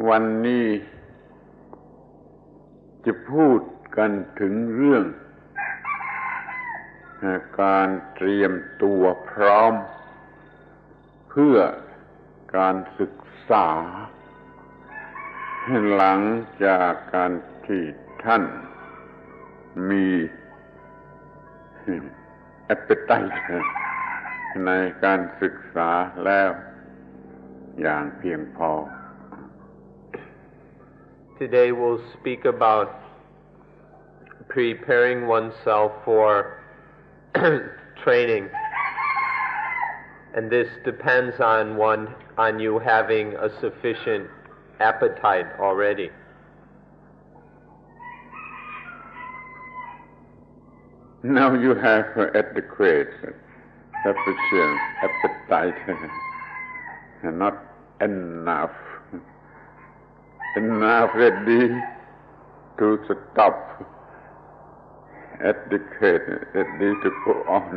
วันนี้จะพูดกันถึงเรื่องการเตรียมตัวพร้อมเพื่อการศึกษาหลังจากการที่ท่านมี appetite ในการศึกษาแล้วอย่างเพียงพอ Today we'll speak about preparing oneself for training, and this depends on you having a sufficient appetite already. Now you have adequate sufficient appetite, and not enough ready to stop, adequate ready to go on.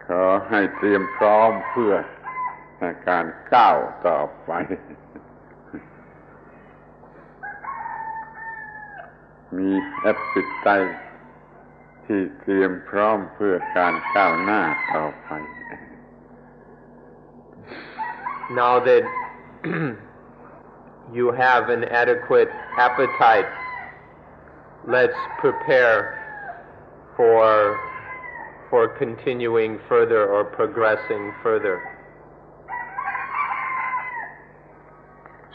ขอให้เตรียมพร้อมเพื่อการก้าวต่อไปมี appetite ที่เตรียมพร้อมเพื่อการก้าวหน้าต่อไป Now that you have an adequate appetite, let's prepare for continuing further or progressing further.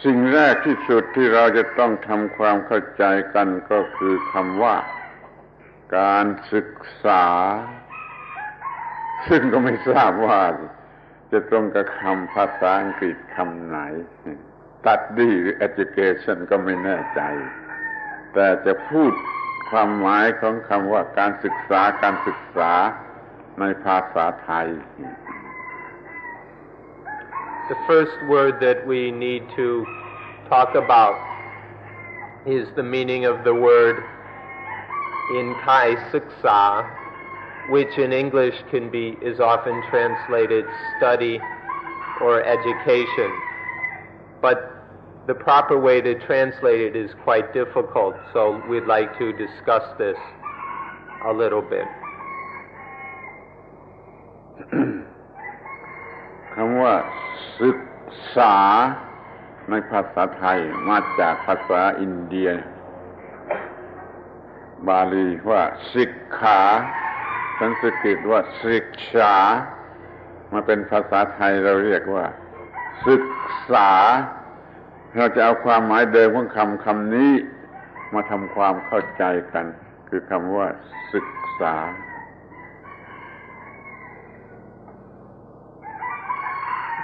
สิ่งแรกที่สุดที่เราจะต้องทำความเข้าใจกันก็คือคำว่าการศึกษาซึ่งก็ไม่ทราบว่าจะตรงกับคำภาษาอังกฤษคำไหน study หรือ education ก็ไม่แน่ใจแต่จะพูดความหมายของคำว่าการศึกษาในภาษาไทย The first word that we need to talk about is the meaning of the word in Thai siksa, which in English is often translated study or education. But the proper way to translate it is quite difficult, so we'd like to discuss this a little bit. คำว่าศึกษาในภาษาไทยมาจากภาษาอินเดียบาลีว่าศิกขาสันสกฤตว่าศิกษามาเป็นภาษาไทยเราเรียกว่าศึกษาเราจะเอาความหมายเดิมของคำนี้มาทำความเข้าใจกันคือคำว่าศึกษา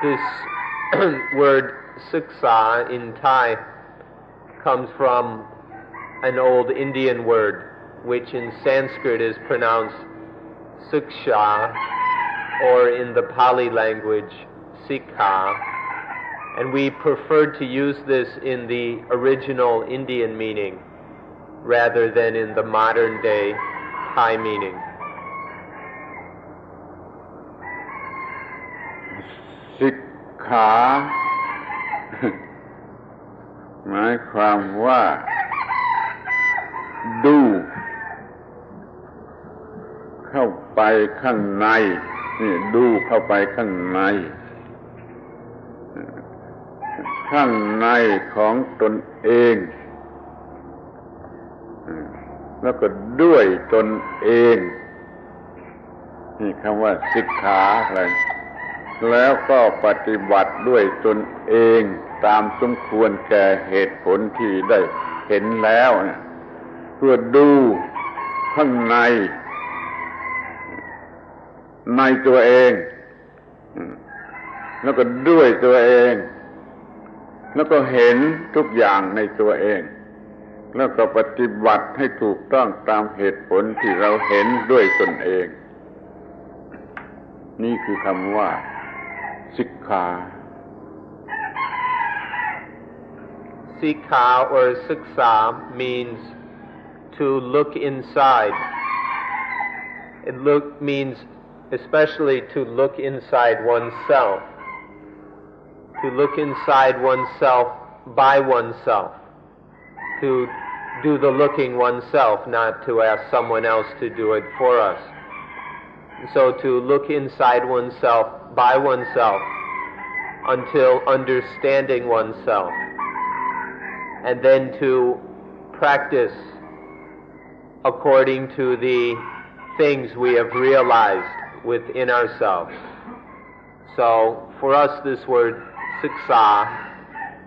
This word siksa in Thai comes from an old Indian word which in Sanskrit is pronounced siksha, or in the Pali language sikha, and we preferred to use this in the original Indian meaning rather than in the modern day Thai meaning. ศิกขาหมายความว่าดูเข้าไปข้างในนี่ดูเข้าไปข้างในของตนเองแล้วก็ด้วยตนเองนี่คำว่าศิกขาอะไรแล้วก็ปฏิบัติด้วยตนเองตามสมควรแก่เหตุผลที่ได้เห็นแล้วเพื่อดูข้างในตัวเองแล้วก็ด้วยตัวเองแล้วก็เห็นทุกอย่างในตัวเองแล้วก็ปฏิบัติให้ถูกต้องตามเหตุผลที่เราเห็นด้วยตนเองนี่คือคำว่าSikha. Sikha or siksa means to look inside. It means especially to look inside oneself. to look inside oneself by oneself, to do the looking oneself, not to ask someone else to do it for us. So to look inside oneself by oneself until understanding oneself, and then to practice according to the things we have realized within ourselves. So for us, this word siksa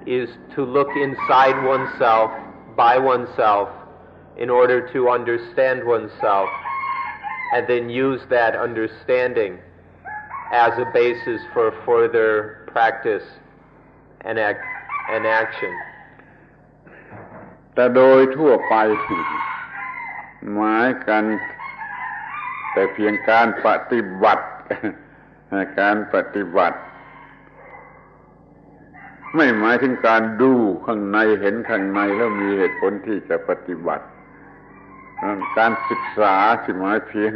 is to look inside oneself by oneself in order to understand oneself, and then use that understanding as a basis for further practice and action. แต่โดยทั่วไปหมายกันแต่เพียงการปฏิบัติการปฏิบัติไม่หมายถึงการดูข้างในเห็นข้างในแล้วมีเหตุผลที่จะปฏิบัติการศึกษาที่หมายเพียง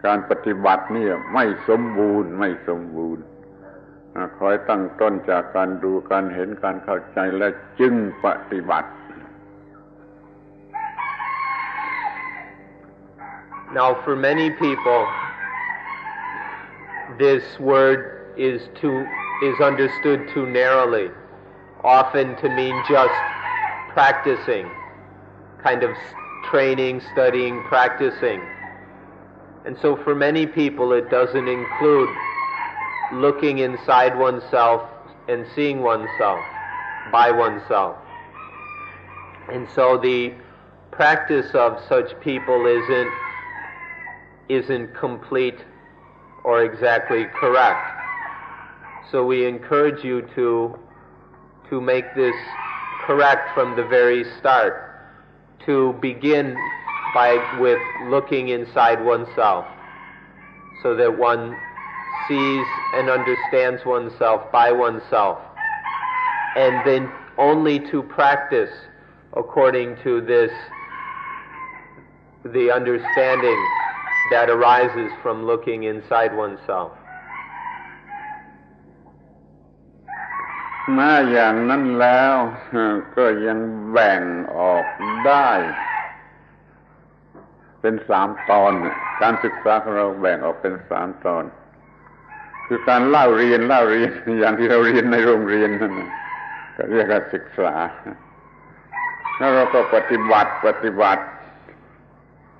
การปฏิบัตินี่ไม่สมบูรณ์คอยตั้งต้นจากการดูการเห็นการเข้าใจและจึงปฏิบัติ Now for many people, this word is understood too narrowly, often to mean just practicing, kind of training, studying, practicing. And so for many people it doesn't include looking inside oneself and seeing oneself by oneself. And so the practice of such people isn't complete or exactly correct. So we encourage you to make this correct from the very start, to begin with looking inside oneself, so that one sees and understands oneself by oneself, and then only to practice according to the understanding that arises from looking inside oneself. มาอย่างนั้นแล้วก็ยังแบ่งออกได้เป็น3 ตอนการศึกษาของเราแบ่งออกเป็น3 ตอนคือการเล่าเรียนอย่างที่เราเรียนในโรงเรียนนั่นก็เรียกว่าศึกษาแล้วเราก็ปฏิบัติ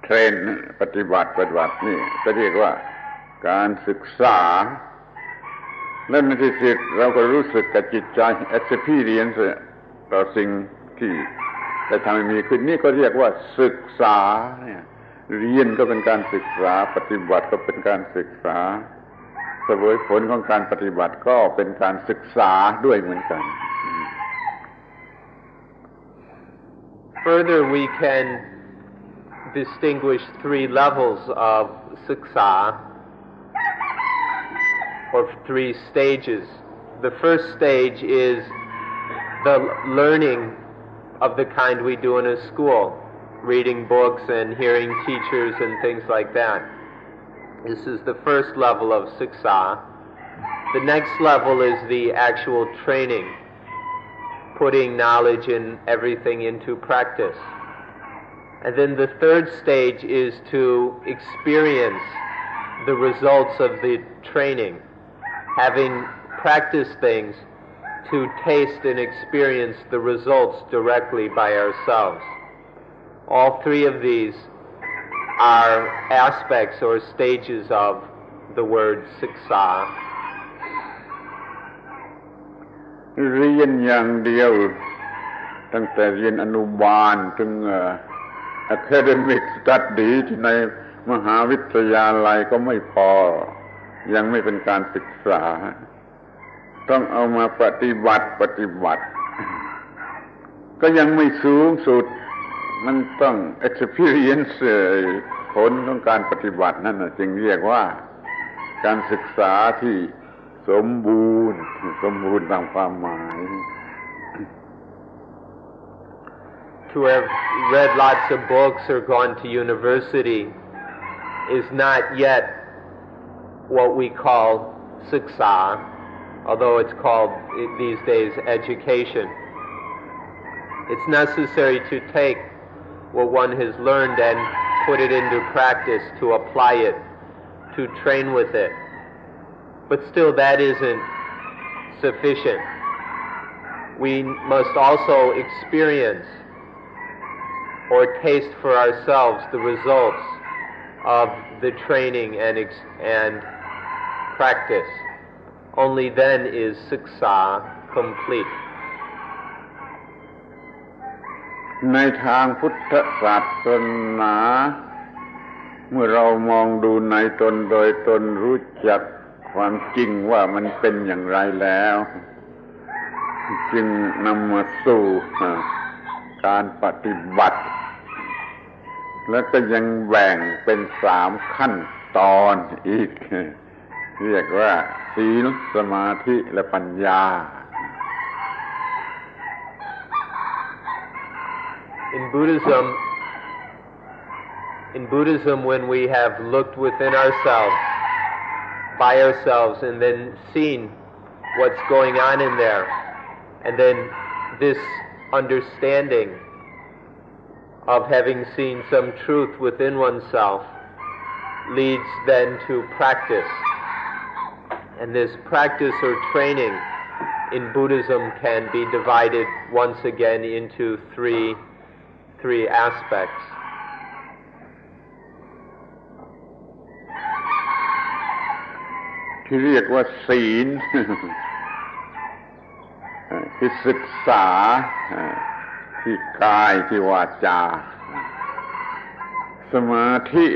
เทรนปฏิบัตินี่ก็เรียกว่าการศึกษาแล้วในที่สุดเราก็รู้สึกกับจิตใจ experience ต่อสิ่งที่ได้ทำให้มีขึ้นนี่ก็เรียกว่าศึกษาเนี่ยเรียนก็เป็นการศึกษาปฏิบัติก็เป็นการศึกษาเสวยผลของการปฏิบัติก็เป็นการศึกษาด้วยเหมือนกัน Further, we can distinguish 3 levels of siksa, or 3 stages. The first stage is the learning of the kind we do in a school, reading books and hearing teachers and things like that. This is the first level of siksa. The next level is the actual training, putting knowledge and everything into practice. And then the third stage is to experience the results of the training, having practiced things, to taste and experience the results directly by ourselves. All 3 of these are aspects or stages of the word siksa. เรียนอย่างเดียวตั้งแต่เรียนอนุบาลถึงacademic study ที่ในมหาวิทยาลัยก็ไม่พอยังไม่เป็นการศึกษาต้องเอามาปฏิบัติก็ยังไม่สูงสุดมันต้อง experience ผลของการปฏิบัตินั่นจึงเรียกว่าการศึกษาที่สมบูรณ์ตามความหมาย To have read lots of books or gone to university is not yet what we call siksa, although it's called these days education. It's necessary to take what one has learned and put it into practice, to apply it, to train with it. But still, that isn't sufficient. We must also experience or taste for ourselves the results of the training and practice. Only then is siksa complete. ในทางพุทธศาสนาเมื่อเรามองดูในตนโดยตนรู้จักความจริงว่ามันเป็นอย่างไรแล้วจึงนำมาสู่การปฏิบัติแล้วก็ยังแบ่งเป็น3ขั้นตอนอีกเรียกว่าศีลสมาธิและปัญญา In Buddhism, when we have looked within ourselves, by ourselves, and then seen what's going on in there, and then this understanding of having seen some truth within oneself leads then to practice. And this practice or training in Buddhism can be divided once again into three aspects. ที่เรียกว่าศีล คือศึกษาที่กายที่วาจาสมาธิ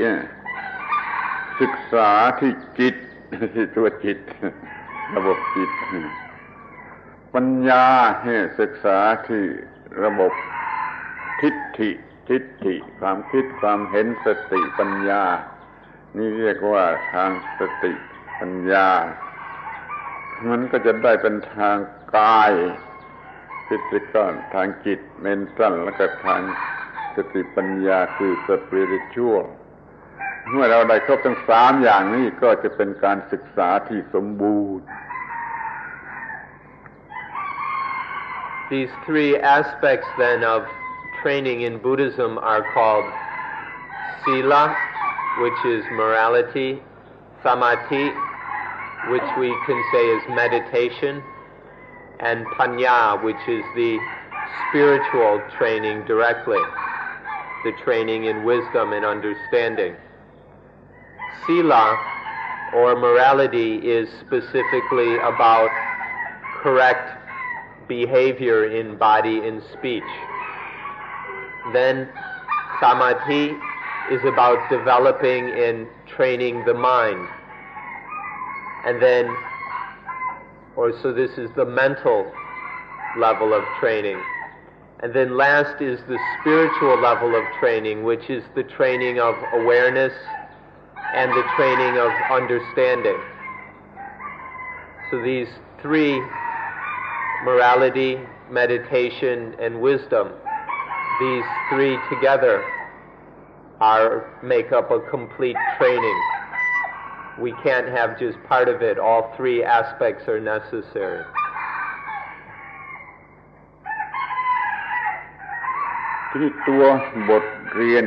ศึกษาที่จิตที่ตัวจิตระบบจิตปัญญาศึกษาที่ระบบทิฏฐิความคิดความเห็นสติปัญญานี่เรียกว่าทางสติปัญญามันก็จะได้เป็นทางกายฟิสิกอลทางจิตเมนตัลแล้วก็ทางสติปัญญาคือสปิริตชัวลเมื่อเราได้ครบทั้ง3อย่างนี้ก็จะเป็นการศึกษาที่สมบูรณ์ These 3 aspects then of training in Buddhism are called sila, which is morality, samadhi, which we can say is meditation, and panya, which is the spiritual training directly, the training in wisdom and understanding. Sila, or morality, is specifically about correct behavior in body and speech. Then samadhi is about developing and training the mind. And then, so this is the mental level of training. And then last is the spiritual level of training, which is the training of awareness and the training of understanding. So these 3, morality, meditation, and wisdom, these 3 together make up a complete training. We can't have just part of it. All 3 aspects are necessary. ที่ตัวบทเรีย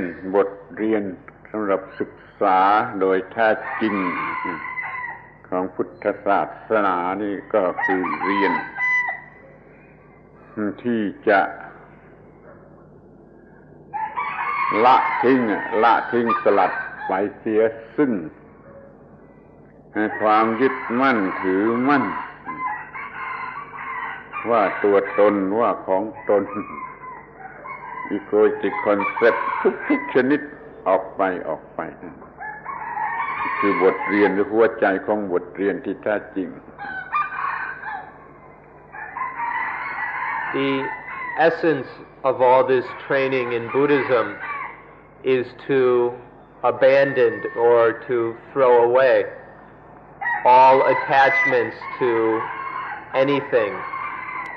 นสำหรับศึกษาโดยแท้จริงของพุทธศาสนานี่ก็คือเรียนที่จะละทิ้งสลัดไปเสียซึ่งความยึดมั่นถือมั่นว่าตัวตนว่าของตนegoistic concept ทุกชนิดออกไปคือบทเรียนหรือหัวใจของบทเรียนที่แท้จริง The essence of all this training in Buddhism is to abandon or to throw away all attachments to anything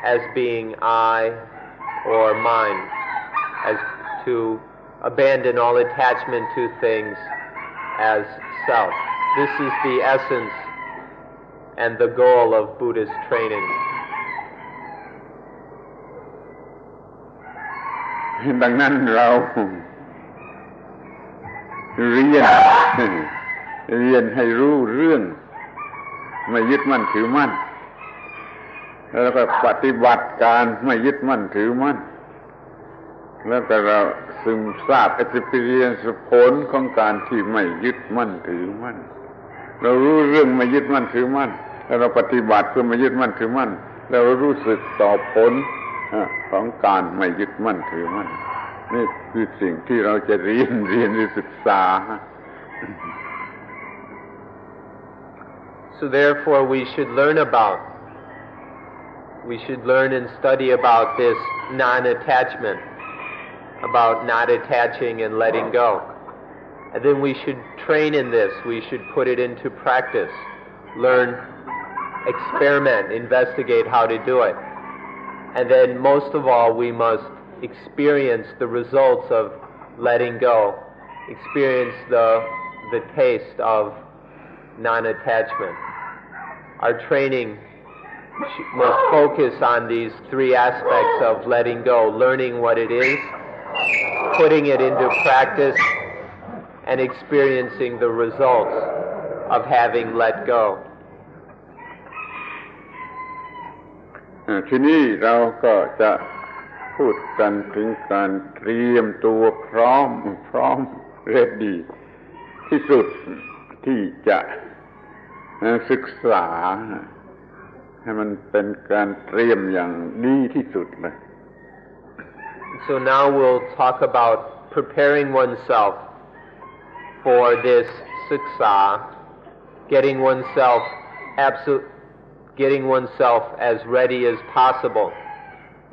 as being I or mine, as to abandon all attachment to things as self. This is the essence and the goal of Buddhist training. ดังนั้นเราเรียนให้รู้เรื่องไม่ยึดมั่นถือมั่นแล้วก็ปฏิบัติการไม่ยึดมั่นถือมั่นแล้วก็เราซึมซาบ experience ผลของการที่ไม่ยึดมั่นถือมั่นเรารู้เรื่องไม่ยึดมั่นถือมั่นแล้วเราปฏิบัติเพื่อไม่ยึดมั่นถือมั่นแล้วเรารู้สึกต่อผลของการไม่ยึดมั่นถือมั่นนี่คือสิ่งที่เราจะเรียนหรือศึกษา So therefore we should learn and study about this non-attachment, about not attaching and letting go. And then we should train in this, we should put it into practice, learn, experiment, investigate how to do it. And then most of all we must experience the results of letting go, experience the taste of non-attachment. Our training must focus on these three aspects of letting go, learning what it is, putting it into practice, and experiencing the results of having let go. ทีนี้เราก็จะพูดกันถึงการเตรียมตัวพร้อมเร็ดดีที่สุดที่จะศึกษาให้มันเป็นการเตรียมอย่างดีที่สุดเลย So now we'll talk about preparing oneself for this siksa, getting oneself as ready as possible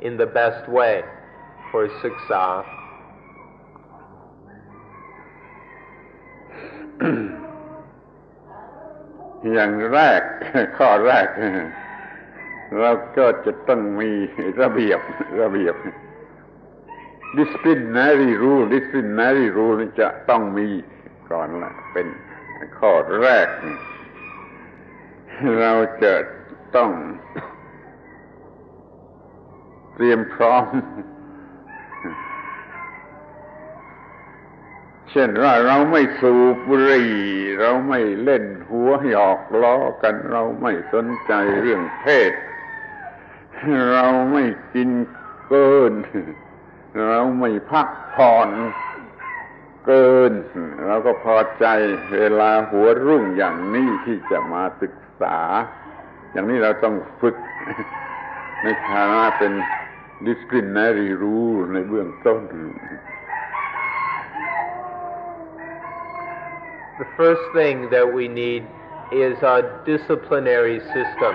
in the best way for siksa. อย่างแรกข้อแรกเราก็จะต้องมีระเบียบ disciplinary rule นี่จะต้องมีก่อนละเป็นข้อแรกเราจะต้องเตรียมพร้อมเช่นว่าเราไม่สูบบุหรี่เราไม่เล่นหัวหยอกล้อกันเราไม่สนใจเรื่องเพศเราไม่กินเกินเราไม่พักผ่อนเกินเราก็พอใจเวลาหัวรุ่งอย่างนี้ที่จะมาศึกษาอย่างนี้เราต้องฝึกในฐานะเป็น disciplinary rule ในเบื้องต้นThe first thing that we need is a disciplinary system.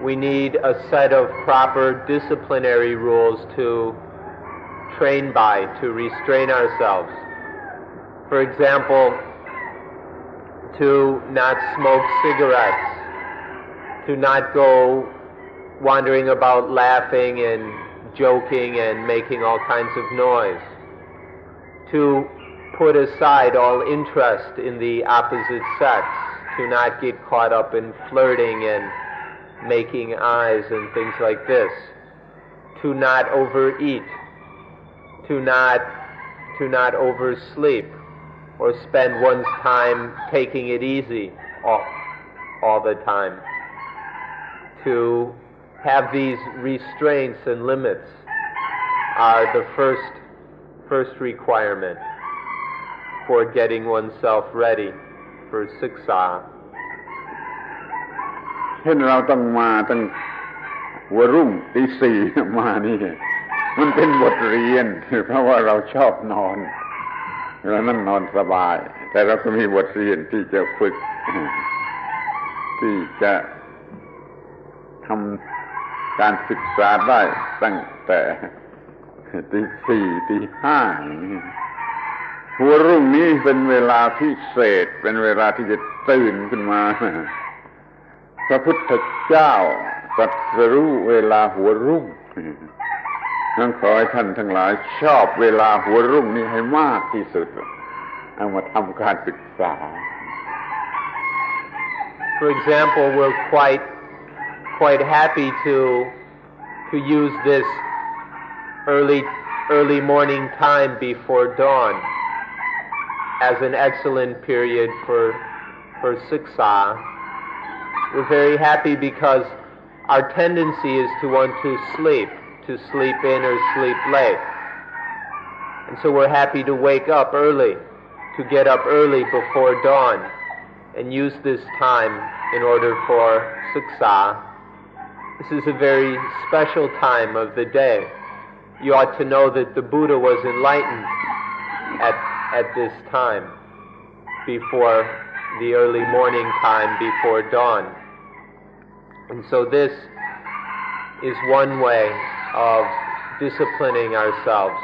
We need a set of proper disciplinary rules to train by, to restrain ourselves. For example, to not smoke cigarettes, to not go wandering about laughing and joking and making all kinds of noise, to put aside all interest in the opposite sex, to not get caught up in flirting and making eyes and things like this, to not overeat, to not oversleep, or spend one's time taking it easy all the time. To have these restraints and limits are the first requirement for getting oneself ready for siksa. เช่นเราต้องมาตั้งหัวรุ่งตีสี่มานี่มันเป็นบทเรียนเพราะว่าเราชอบนอนเรานั่งนอนสบายแต่เราก็มีบทเรียนที่จะฝึกที่จะทำการศึกษาได้ตั้งแต่ตีสี่ตีห้าหัวรุ่งนี้เป็นเวลาพิเศษเป็นเวลาที่จะตื่นขึ้นมาพระพุทธเจ้าตรัสรู้เวลาหัวรุ่งนั่นขอให้ท่านทั้งหลายชอบเวลาหัวรุ่งนี้ให้มากที่สุดเอามาทำการศึกษา For example, we're quite happy to use this early morning time before dawn as an excellent period for siksa. We're very happy because our tendency is to want to sleep in or sleep late. And so we're happy to wake up early, to get up early before dawn, and use this time in order for siksa. This is a very special time of the day. You ought to know that the Buddha was enlightened at this time, before the early morning time, before dawn. And so this is one way of disciplining ourselves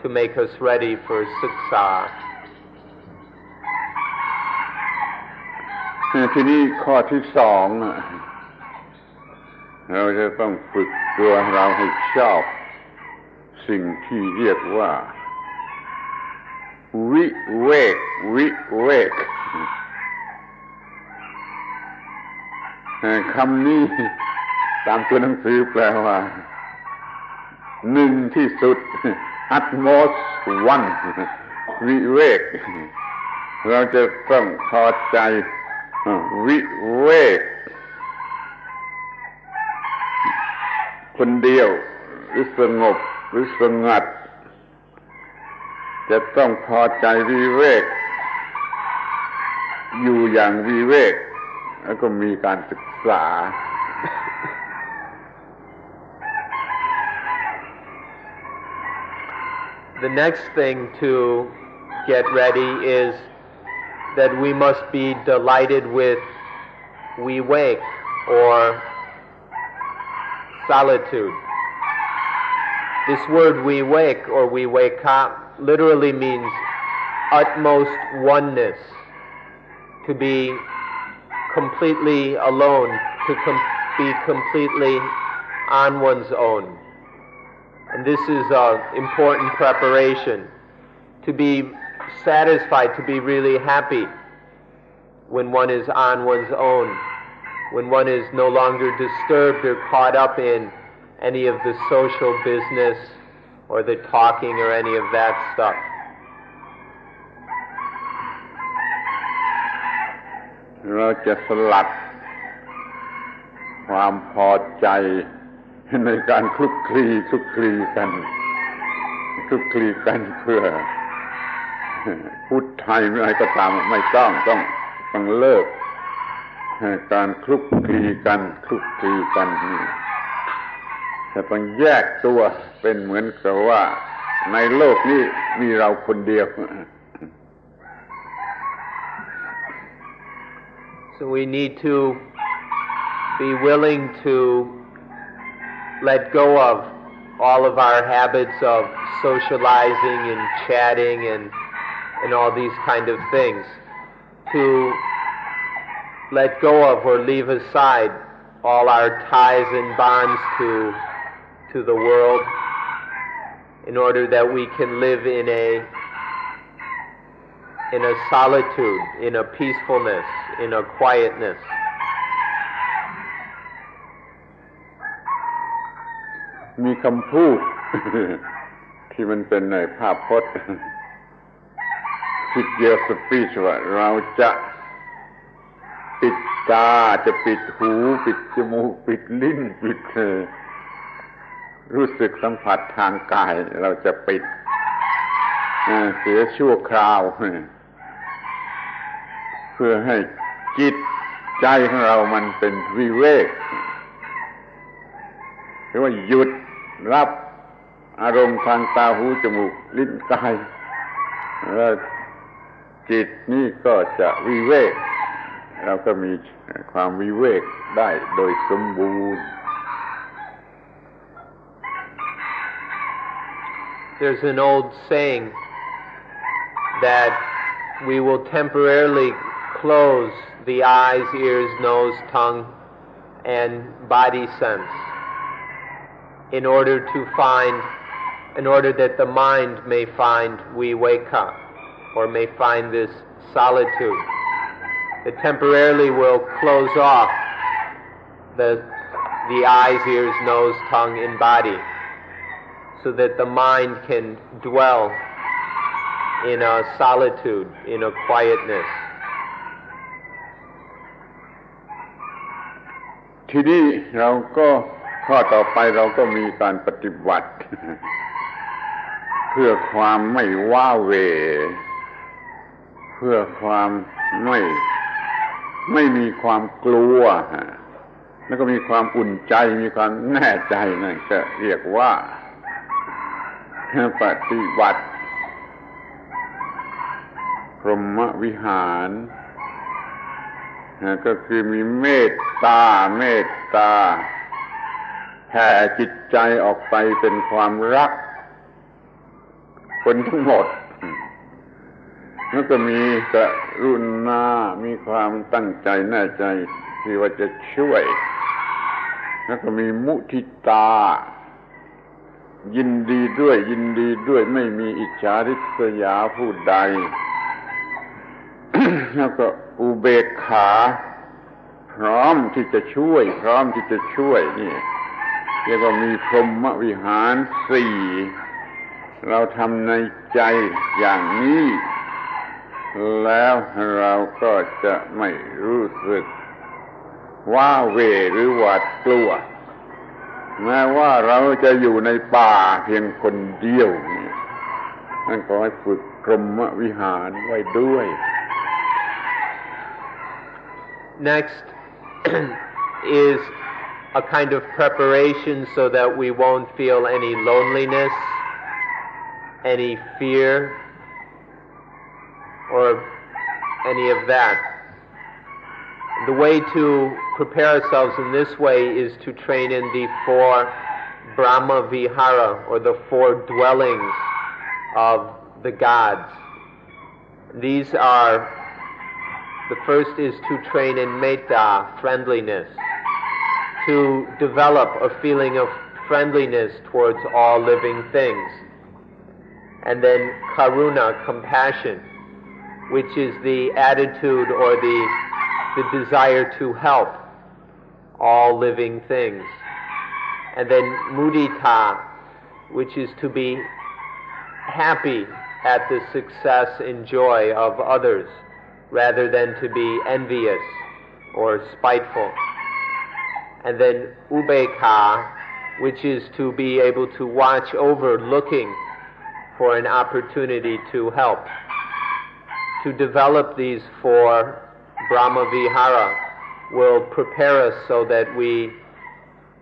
to make us ready for siksa. ทีนี้ข้อที่สองเราจะต้องฝึกตัวเราให้ชอบสิ่งที่เรียกว่าวิเวกคำนี้ตามตัวหนังสือแปลว่าหนึ่งที่สุด utmost one วิเวกเราจะต้องพอใจวิเวกคนเดียวหรือสงบหรือสงัดจะต้องพอใจวิเวกอยู่อย่างวิเวกแล้วก็มีการศึกษา The next thing to get ready is that we must be delighted with vivek or solitude. This word vivek or viveka literally means utmost oneness, to be completely alone, to be completely on one's own. And this is an important preparation to be satisfied, to be really happy when one is on one's own, when one is no longer disturbed or caught up in any of the social business or the talking or any of that stuff. เราจะสลัดความพอใจในการคลุกคลีกันเพื่อพูดไทยอะไรก็ตามไม่ต้องเลิกการคลุกคลีกันจะต้องแยกตัวเป็นเหมือนกับว่าในโลกนี้มีเราคนเดียว So we need to be willing to let go of all of our habits of socializing and chatting and all these kind of things, to let go of or leave aside all our ties and bonds to the world in order that we can live in a solitude, in a peacefulness, in a quietness. มีคำพูด ที่มันเป็นในภาพพจน์ figure speech ว่าเราจะปิดตาจะปิดหูปิดจมูกปิดลิ้นปิดรู้สึกสัมผัสทางกายเราจะปิดเสียชั่วคราวเพื่อให้จิตใจของเรามันเป็นวิเวกหรือว่าหยุดรับอารมณ์ทางตาหูจมูกลิ้นกายแล้วจิตนี่ก็จะวิเวกเราก็มีความวิเวกได้โดยสมบูรณ์ There's an old saying that we will temporarily close the eyes, ears, nose, tongue, and body sense in order that the mind may find viveka or may find this solitude. that temporarily will close off the eyes, ears, nose, tongue, and body, so that the mind can dwell in a solitude, in a quietness. ทีนี้เราก็ข้อต่อไปเราก็มีการปฏิบัติ เพื่อความไม่ว้าเหวเพื่อความไม่มีความกลัวแล้วก็มีความอุ่นใจมีความแน่ใจนั่นก็เรียกว่าปฏิบัติพรหมวิหารก็คือมีเมตตาแผ่จิตใจออกไปเป็นความรักคนทั้งหมดแล้วก็มีกรุณามีความตั้งใจแน่ใจที่ว่าจะช่วยแล้วก็มีมุทิตายินดีด้วยไม่มีอิจฉาริษยาผู้ใด แล้วก็อุเบกขาพร้อมที่จะช่วยนี่เรียกว่ามีพรหมวิหารสี่เราทำในใจอย่างนี้แล้วเราก็จะไม่รู้สึกว้าเหวหรือหวาดกลัวแม้ว่าเราจะอยู่ในป่าเพียงคนเดียวนั่นก็ให้ฝึกพรหมวิหารไว้ด้วย Next is a kind of preparation so that we won't feel any loneliness, any fear, or any of that. The way to prepare ourselves in this way is to train in the 4 Brahma Vihara, or the 4 dwellings of the gods. These are, the first is to train in metta, friendliness, to develop a feeling of friendliness towards all living things. And then karuna, compassion, which is the attitude or the desire to help all living things. And then mudita, which is to be happy at the success and joy of others, rather than to be envious or spiteful. And then ubeka, which is to be able to watch over, looking for an opportunity to help. To develop these 4 Brahma Vihara will prepare us so that we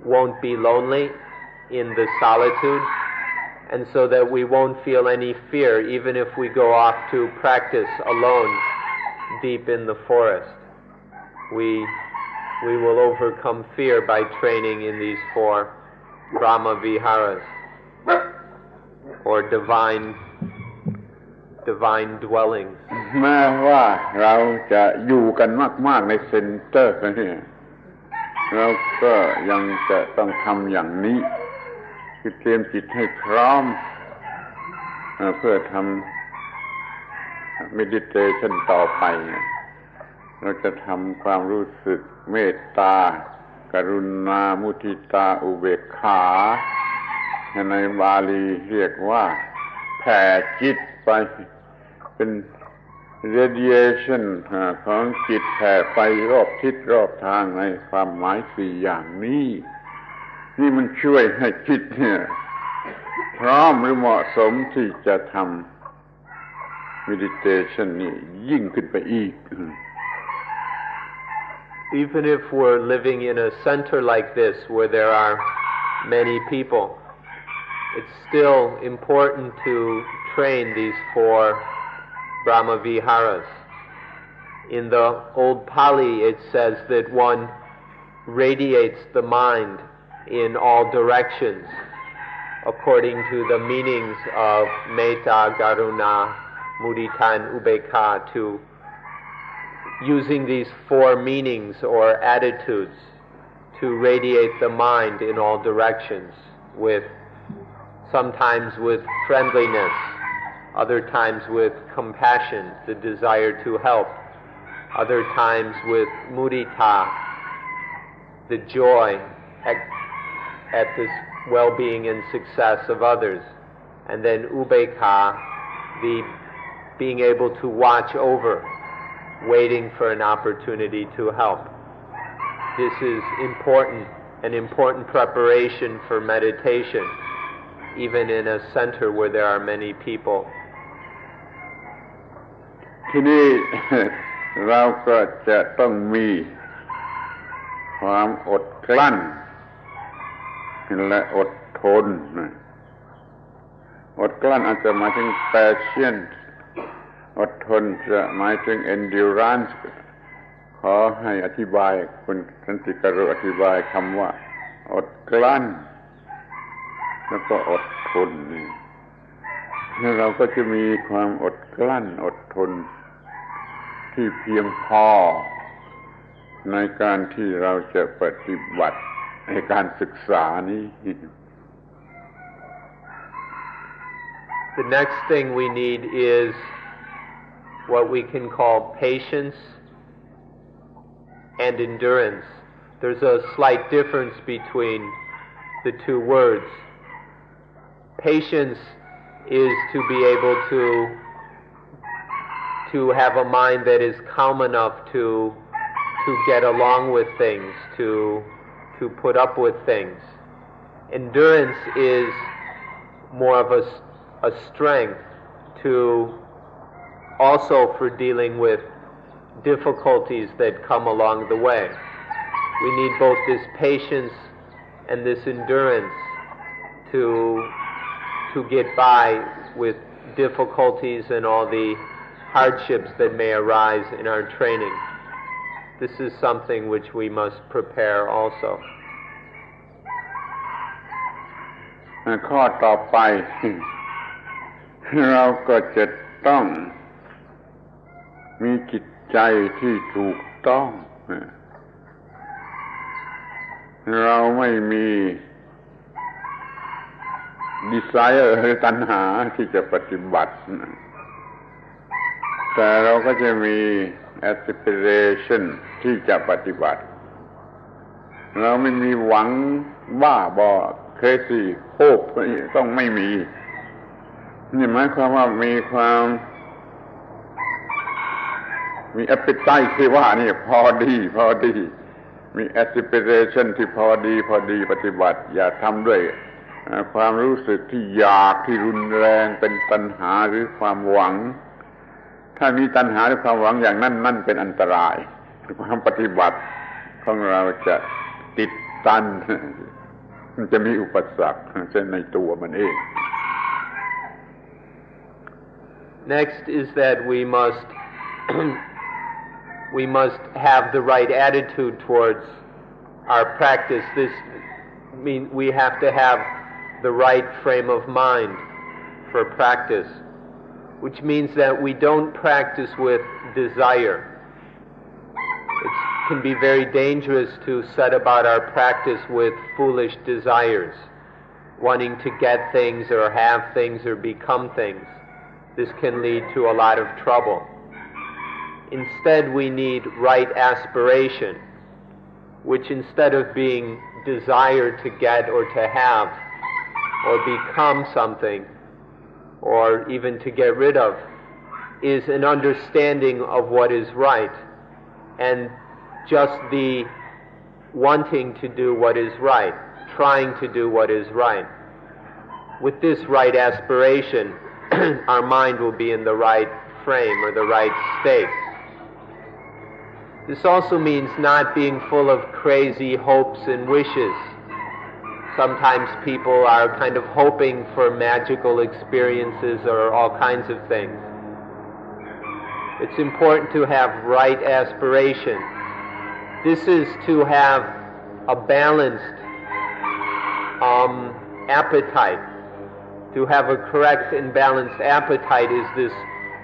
won't be lonely in the solitude, and so that we won't feel any fear even if we go off to practice alone deep in the forest. We will overcome fear by training in these 4 Brahma Viharas, or divine dwellings. แม้ว่าเราจะอยู่กันมากๆในเซ็นเตอร์นี่เราก็ยังจะต้องทำอย่างนี้คือเตรียมจิตให้พร้อมเพื่อทำ meditation ต่อไปเราจะทำความรู้สึกเมตตากรุณามุทิตาอุเบกขาในบาลีเรียกว่าแผ่จิตไปเป็น radiation ของจิตแผ่ไปรอบทิศรอบทางในความหมาย4อย่างนี้นี่มันช่วยให้จิตเนี่ยพร้อมหรือเหมาะสมที่จะทำ meditation นี่ยิ่งขึ้นไปอีก Even if we're living in a center like this where there are many people, it's still important to train these 4 Brahma Viharas. In the old Pali it says that one radiates the mind in all directions according to the meanings of metta, karuna, mudita, and ubeka, to using these 4 meanings or attitudes to radiate the mind in all directions, sometimes with friendliness, other times with compassion, the desire to help, other times with mudita, the joy at this well-being and success of others, and then ubekha, the being able to watch over, waiting for an opportunity to help. This is an important preparation for meditation, even in a center where there are many people. ที่นี่ เราก็จะต้องมีความอดกลั้นและอดทนอดกลั้นอาจจะหมายถึง patience อดทนจะหมายถึง endurance ขอให้อธิบายคุณสันติกรุอธิบายคำว่าอดกลั้นแล้วก็อดทนนี่เราก็จะมีความอดกลั้นอดทนที่เพียงพอในการที่เราจะปฏิบัติในการศึกษานี้ The next thing we need is what we can call patience and endurance. There's a slight difference between the two words. Patience is to be able to have a mind that is calm enough to get along with things, to put up with things. Endurance is more of a strength to also for dealing with difficulties that come along the way. We need both this patience and this endurance to get by with difficulties and all the hardships that may arise in our training. This is something which we must prepare also. ข้อต่อไป เราก็จะต้องมีจิตใจที่ถูกต้อง เราไม่มี desire หรือตัณหาที่จะปฏิบัติแต่เราก็จะมี aspiration ที่จะปฏิบัติเราไม่มีหวังบ้าบอ crazy hope ต้องไม่มีนี่หมายความว่ามีความมี appetite ที่ว่านี่พอดีมี aspiration ที่พอดีปฏิบัติอย่าทำด้วยความรู้สึกที่อยากที่รุนแรงเป็นตัณหาหรือความหวังถ้ามีตัณหาหรือความหวังอย่างนั้นนั่นเป็นอันตรายความปฏิบัติของเราจะติดตันมันจะมีอุปสรรคเช่นในตัวมันเอง Next is that we must have the right attitude towards our practice. This means we have to have the right frame of mind for practice, which means that we don't practice with desire. It can be very dangerous to set about our practice with foolish desires, wanting to get things or have things or become things. This can lead to a lot of trouble. Instead, we need right aspiration, which instead of being desire to get or to have or become something or even to get rid of, is an understanding of what is right and just the wanting to do what is right, trying to do what is right. With this right aspiration, our mind will be in the right frame or the right state. This also means not being full of crazy hopes and wishes. Sometimes people are kind of hoping for magical experiences or all kinds of things. It's important to have right aspiration. This is to have a balanced appetite. To have a correct and balanced appetite is this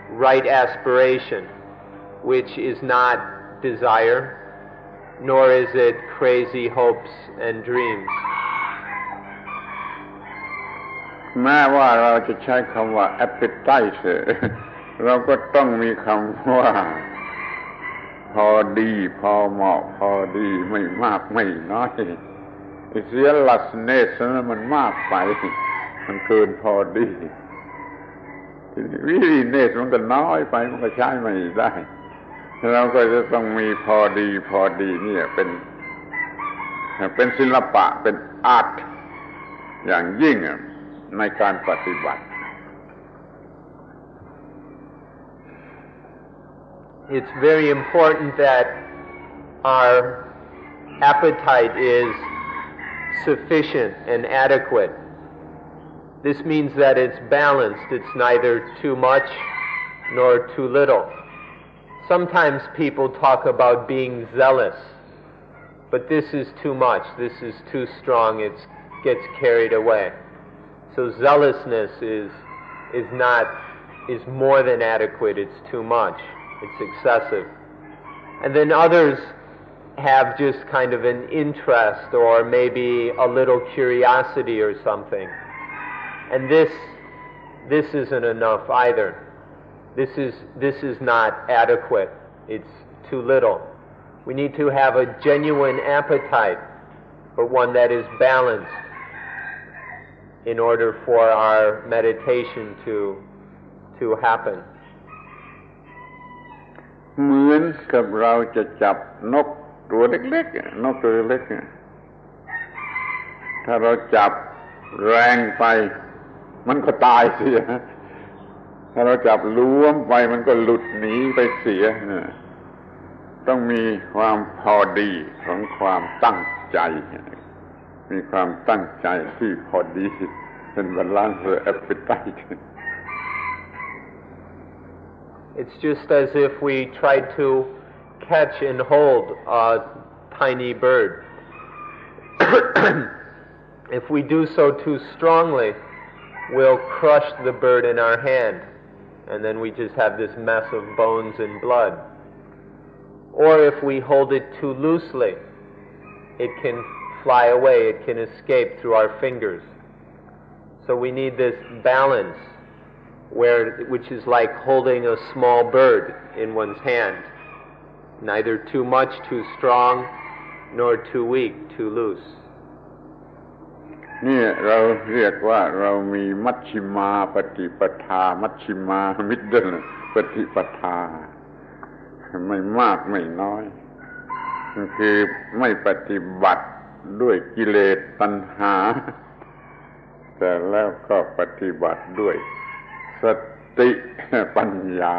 right aspiration, which is not desire, nor is it crazy hopes and dreams. แม้ว่าเราจะใช้คำว่า appetite เราก็ต้องมีคำว่า พอดีพอเหมาะพอดีไม่มากไม่น้อยเสียลัสเนสนั้นมันมากไปมันเกินพอดีวิริเนสมันก็น้อยไปมันก็ใช้ไม่ได้เราก็จะต้องมีพอดีพอดีนี่เป็นศิลปะเป็นอาร์ตอย่างยิ่งในการปฏิบัติ It's very important that our appetite is sufficient and adequate. This means that it's balanced. It's neither too much nor too little. Sometimes people talk about being zealous, but this is too much. This is too strong. It gets carried away. So zealousness is more than adequate. It's too much. It's excessive. And then others have just kind of an interest or maybe a little curiosity or something. And this isn't enough either. This is not adequate. It's too little. We need to have a genuine appetite, but one that is balanced in order for our meditation to happen. เหมือนกับเราจะจับนกตัวเล็กๆนกตัวเล็กถ้าเราจับแรงไปมันก็ตายเสียถ้าเราจับล้วมไปมันก็หลุดหนีไปเสียต้องมีความพอดีของความตั้งใจมีความตั้งใจที่พอดีเป็นบาลานซ์ appetite. It's just as if we tried to catch and hold a tiny bird. If we do so too strongly, we'll crush the bird in our hand, and then we just have this mess of bones and blood. Or if we hold it too loosely, it can fly away, it can escape through our fingers. So we need this balance, which is like holding a small bird in one's hand. Neither too much, too strong, nor too weak, too loose. นี่เราเรียกว่าเรามีมัชฌิมาปฏิปทามัชฌิมามิดเดิลปฏิปทาไม่มากไม่น้อยคือไม่ปฏิบัติด้วยกิเลสตัณหาแต่แล้วก็ปฏิบัติด้วยสติปัญญา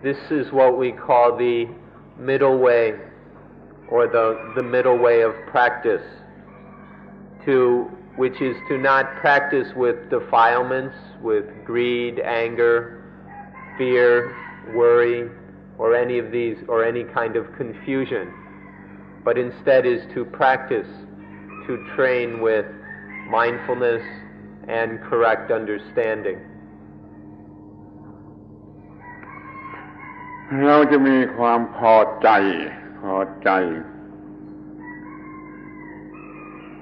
This is what we call the middle way, or the middle way of practice, which is to not practice with defilements, with greed, anger, fear, worry, or any of these, or any kind of confusion, but instead is to practice, to train with mindfulness and correct understanding. เราจะมีความพอใจ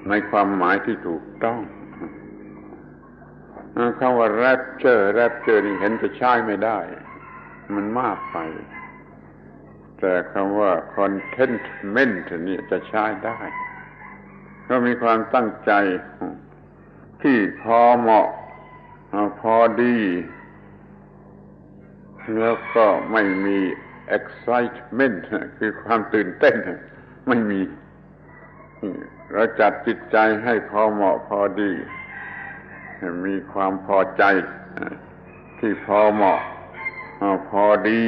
ในความหมายที่ถูกต้องคำว่า rapture นี่เห็นจะใช้ไม่ได้มันมากไปแต่คำว่า contentment นี่จะใช้ได้ก็มีความตั้งใจที่พอเหมาะพอดีแล้วก็ไม่มี excitement คือความตื่นเต้นไม่มีเราจัดจิตใจให้พอเหมาะพอดีมีความพอใจที่พอเหมาะพอดี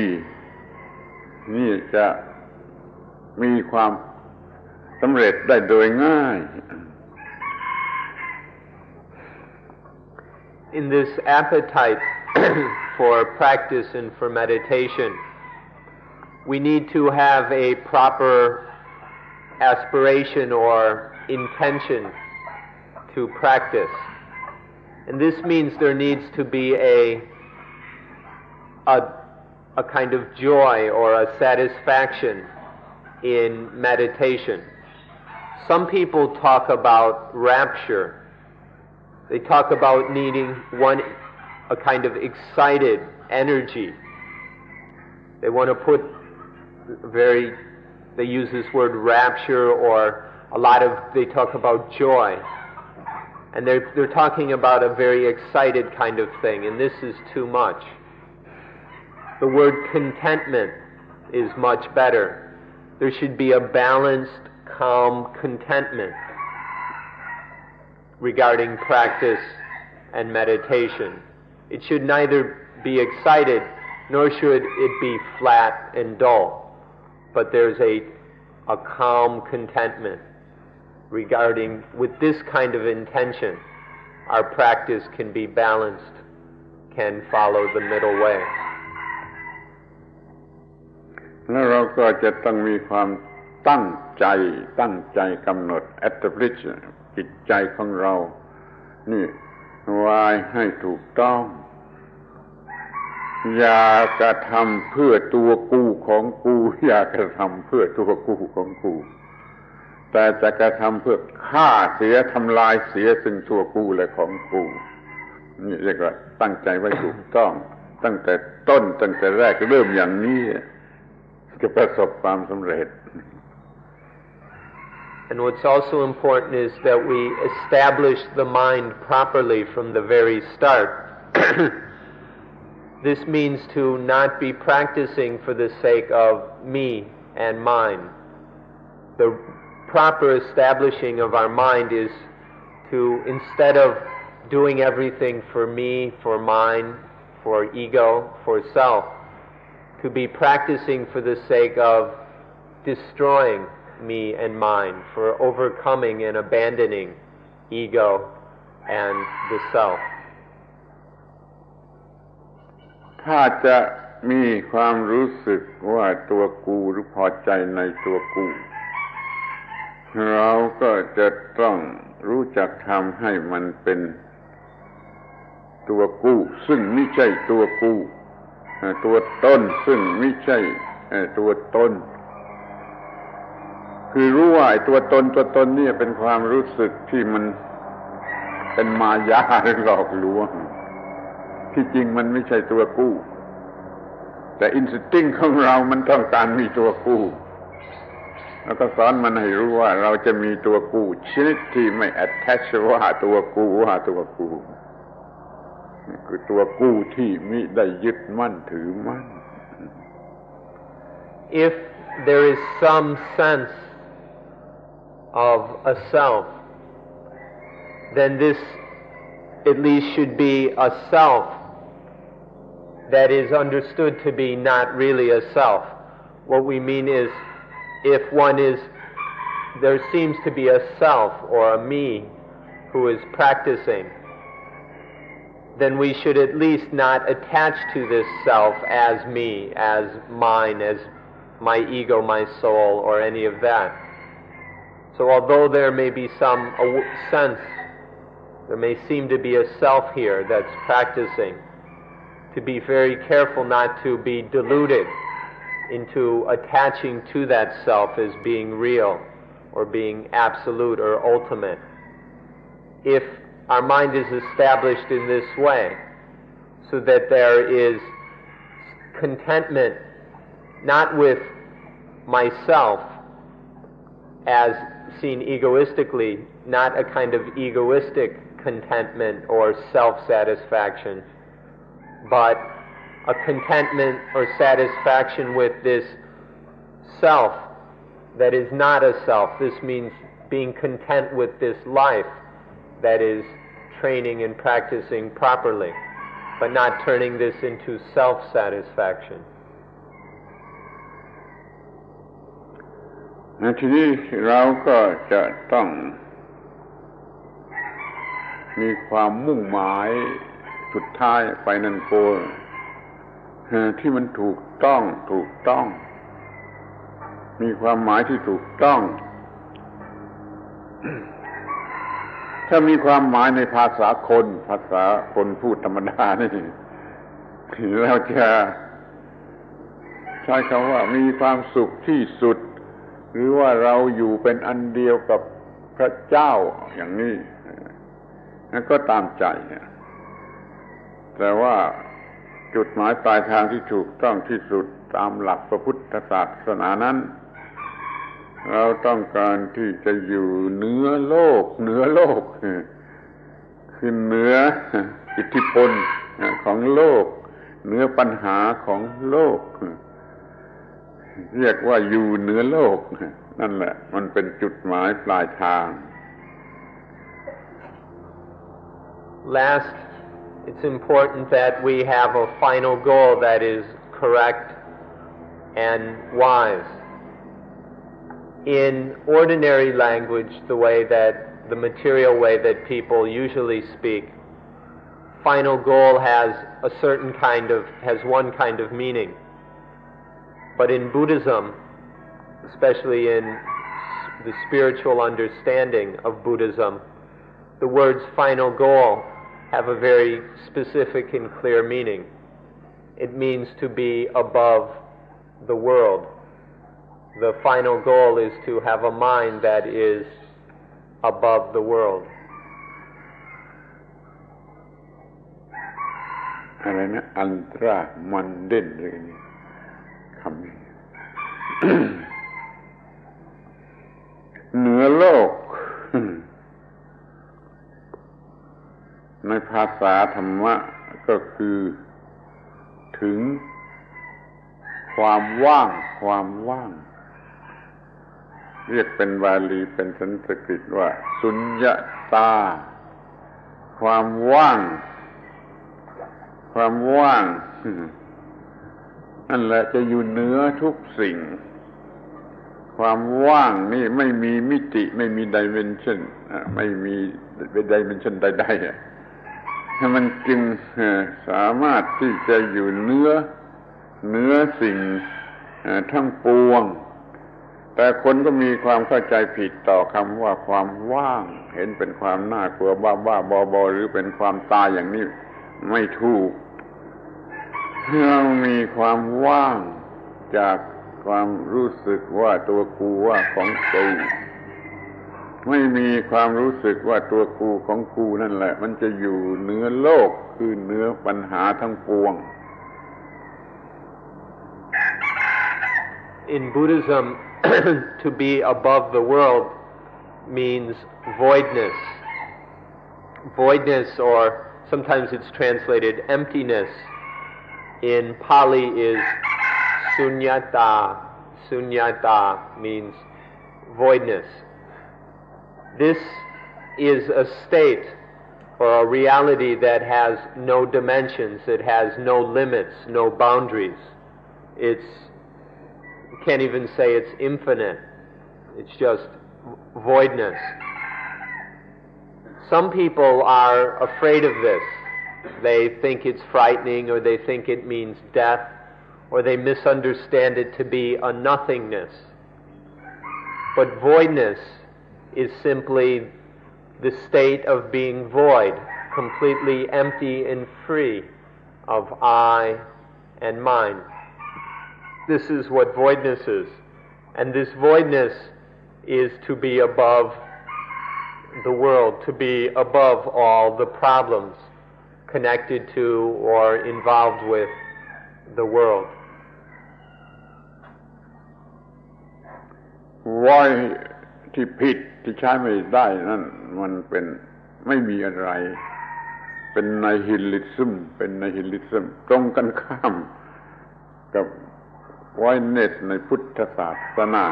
นี่จะมีความสำเร็จได้โดยง่าย In this appetite for practice and for meditation, we need to have a proper aspiration or intention to practice. And this means there needs to be a kind of joy or a satisfaction in meditation. Some people talk about rapture. They talk about needing a kind of excited energy They want to put they use this word rapture, or they talk about joy. And they're talking about a very excited kind of thing, and this is too much. The word contentment is much better. There should be a balanced, calm contentment regarding practice and meditation. It should neither be excited, nor should it be flat and dull. But there's a calm contentment regarding, with this kind of intention, our practice can be balanced, can follow the middle way. แล้วเราก็จะต้องมีความตั้งใจกำหนด establish จิตใจของเรานี่วายให้ถูกต้องอย่ากระทำเพื่อตัวกูของกูอย่ากระทำเพื่อตัวกูของกูแต่จะกระทำเพื่อฆ่าเสียทำลายเสียซึ่งตัวกูและของกูนี่เรียกว่าตั้งใจไว้ถูกต้องตั้งแต่ต้นตั้งแต่แรกเริ่มอย่างนี้จะประสบความสำเร็จ And what's also important is that we establish the mind properly from the very start. This means to not be practicing for the sake of me and mine. The proper establishing of our mind is to, instead of doing everything for me, for mine, for ego, for self, to be practicing for the sake of destroying me and mine, for overcoming and abandoning ego and the self. ถ้าจะมีความรู้สึกว่าตัวกูหรือพอใจในตัวกูเราก็จะต้องรู้จักทำให้มันเป็นตัวกูซึ่งไม่ใช่ตัวกูตัวตนซึ่งไม่ใช่ตัวตนคือรู้ว่าไอ้ตัวตนนี่เป็นความรู้สึกที่มันเป็นมายาหรือหลอกลวงที่จริงมันไม่ใช่ตัวกูแต่อินสติ้งของเรามันต้องการมีตัวกูแล้วก็สอนมันให้รู้ว่าเราจะมีตัวกูชนิดที่ไม่ attach ว่าตัวกูคือตัวกูที่มิได้ยึดมั่นถือมั่น If there is some sense of a self, then this at least should be a self that is understood to be not really a self. What we mean is, if there seems to be a self or a me who is practicing, then we should at least not attach to this self as me, as mine, as my ego, my soul, or any of that. So although there may be some sense, there may seem to be a self here that's practicing, to be very careful not to be deluded into attaching to that self as being real or being absolute or ultimate. If our mind is established in this way, so that there is contentment not with myself as seen egoistically, not a kind of egoistic contentment or self-satisfaction, but a contentment or satisfaction with this self that is not a self. This means being content with this life that is training and practicing properly, but not turning this into self-satisfaction. ทีนี้เราก็จะต้องมีความมุ่งหมายสุดท้ายไฟนัลโกลที่มันถูกต้องมีความหมายที่ถูกต้องถ้ามีความหมายในภาษาคนพูดธรรมดานี่เราจะใช้คำว่ามีความสุขที่สุดหรือว่าเราอยู่เป็นอันเดียวกับพระเจ้าอย่างนี้นั่นก็ตามใจแต่ว่าจุดหมายปลายทางที่ถูกต้องที่สุด ตามหลักพระพุทธศาสนานั้นเราต้องการที่จะอยู่เหนือโลกคือเหนืออิทธิพลของโลกเหนือปัญหาของโลกเรียกว่าอยู่เหนือโลกนั่นแหละมันเป็นจุดหมายปลายทาง Last, it's important that we have a final goal that is correct and wise. In ordinary language, the material way that people usually speak, final goal has one kind of meaning. But in Buddhism, especially in the spiritual understanding of Buddhism, the words final goal have a very specific and clear meaning. It means to be above the world. The final goal is to have a mind that is above the world. อะไรนะอันตรามันเด่นเลยนี่คำนี้ เหนือโลก ในภาษาธรรมะก็คือถึงความว่างเรียกเป็นบาลีเป็นสันสกฤตว่าสุญญตาความว่างนั่นแหละจะอยู่เหนือทุกสิ่งความว่างนี่ไม่มีมิติไม่มีไดเมนชั่นไม่มีไดเมนชั่นใดๆมันจึงสามารถที่จะอยู่เหนือสิ่งทั้งปวงแต่คนก็มีความเข้าใจผิดต่อคำว่าความว่างเห็นเป็นความน่ากลัวบ้าๆบอๆหรือเป็นความตายอย่างนี้ไม่ถูกเรามีความว่างจากความรู้สึกว่าตัวกูว่าของกูไม่มีความรู้สึกว่าตัวกูของกูนั่นแหละมันจะอยู่เหนือโลกคือเหนือปัญหาทั้งปวง In Buddhism, to be above the world means voidness. Voidness, or sometimes it's translated emptiness, in Pali is sunyata. Sunyata means voidness. This is a state or a reality that has no dimensions, it has no limits, no boundaries. You can't even say it's infinite. It's just voidness. Some people are afraid of this. They think it's frightening, or they think it means death, or they misunderstand it to be a nothingness. But voidness is simply the state of being void, completely empty and free of I and mine. This is what voidness is. And this voidness is to be above the world, to be above all the problems connected to or involved with the world. ไว้ที่ผิดที่ใช้ไม่ได้นั่นมันเป็นไม่มีอะไรเป็นไนฮิลิซึมตรงกันข้ามกับไวเนสในพุทธศาสนา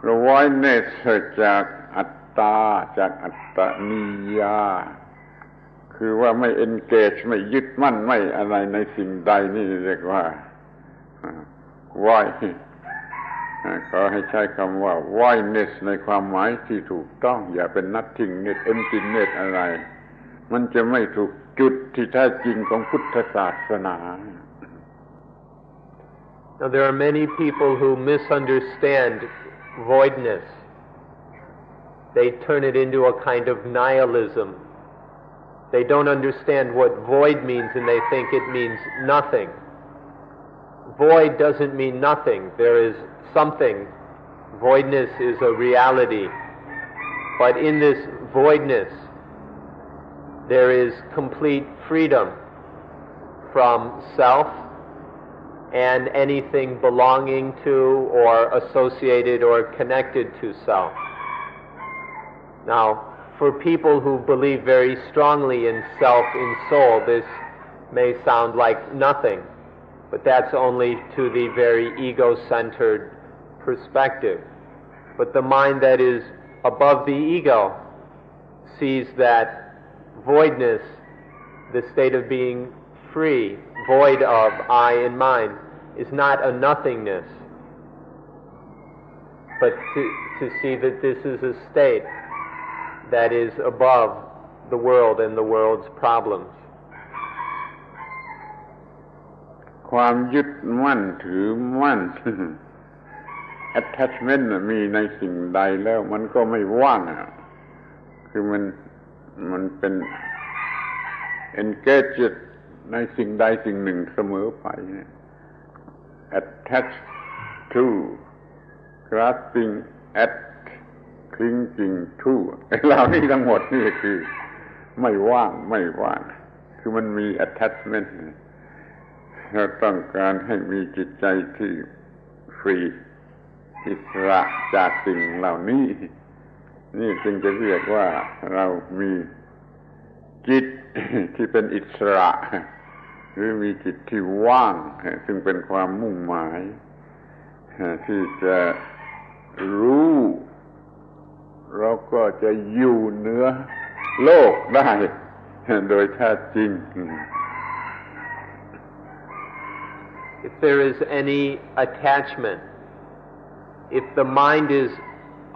เราไวเนสจากอัตตาจากอัตตนิยาคือว่าไม่เอนเกจไม่ยึดมั่นไม่อะไรในสิ่งใดนี่เรียกว่าไวขอให้ใช้คำว่า Voidness ในความหมายที่ถูกต้องอย่าเป็น Nothingness Emptiness อะไรมันจะไม่ถูกจุดที่แท้จริงของพุทธศาสนา Now there are many people who misunderstand voidness. They turn it into a kind of nihilism. They don't understand what void means and they think it means nothing. Void doesn't mean nothing. There is something. Voidness is a reality. But in this voidness, there is complete freedom from self, and anything belonging to or associated or connected to self. Now, for people who believe very strongly in self, in soul, this may sound like nothing, but that's only to the very ego-centered perspective. But the mind that is above the ego sees that voidness, the state of being free, void of I and mine, is not a nothingness, but to see that this is a state that is above the world and the world's problems. ความยึดมั่นถือมั่น attachment มีในสิ่งใดแล้วมันก็ไม่ว่างคือมันเป็น engaged ในสิ่งใดสิ่งหนึ่งเสมอไป attached to grasping at clinging to เหล่านี้ทั้งหมดนี่คือไม่ว่างคือมันมี attachment เราต้องการให้มีจิตใจที่ฟรีอิสระจากสิ่งเหล่านี้นี่จึงจะเรียกว่าเรามีจิตที่เป็นอิสระหรือมีจิตที่ว่างซึ่งเป็นความมุ่งหมายที่จะรู้เราก็จะอยู่เหนือโลกได้โดยแท้จริง If there is any attachment, if the mind is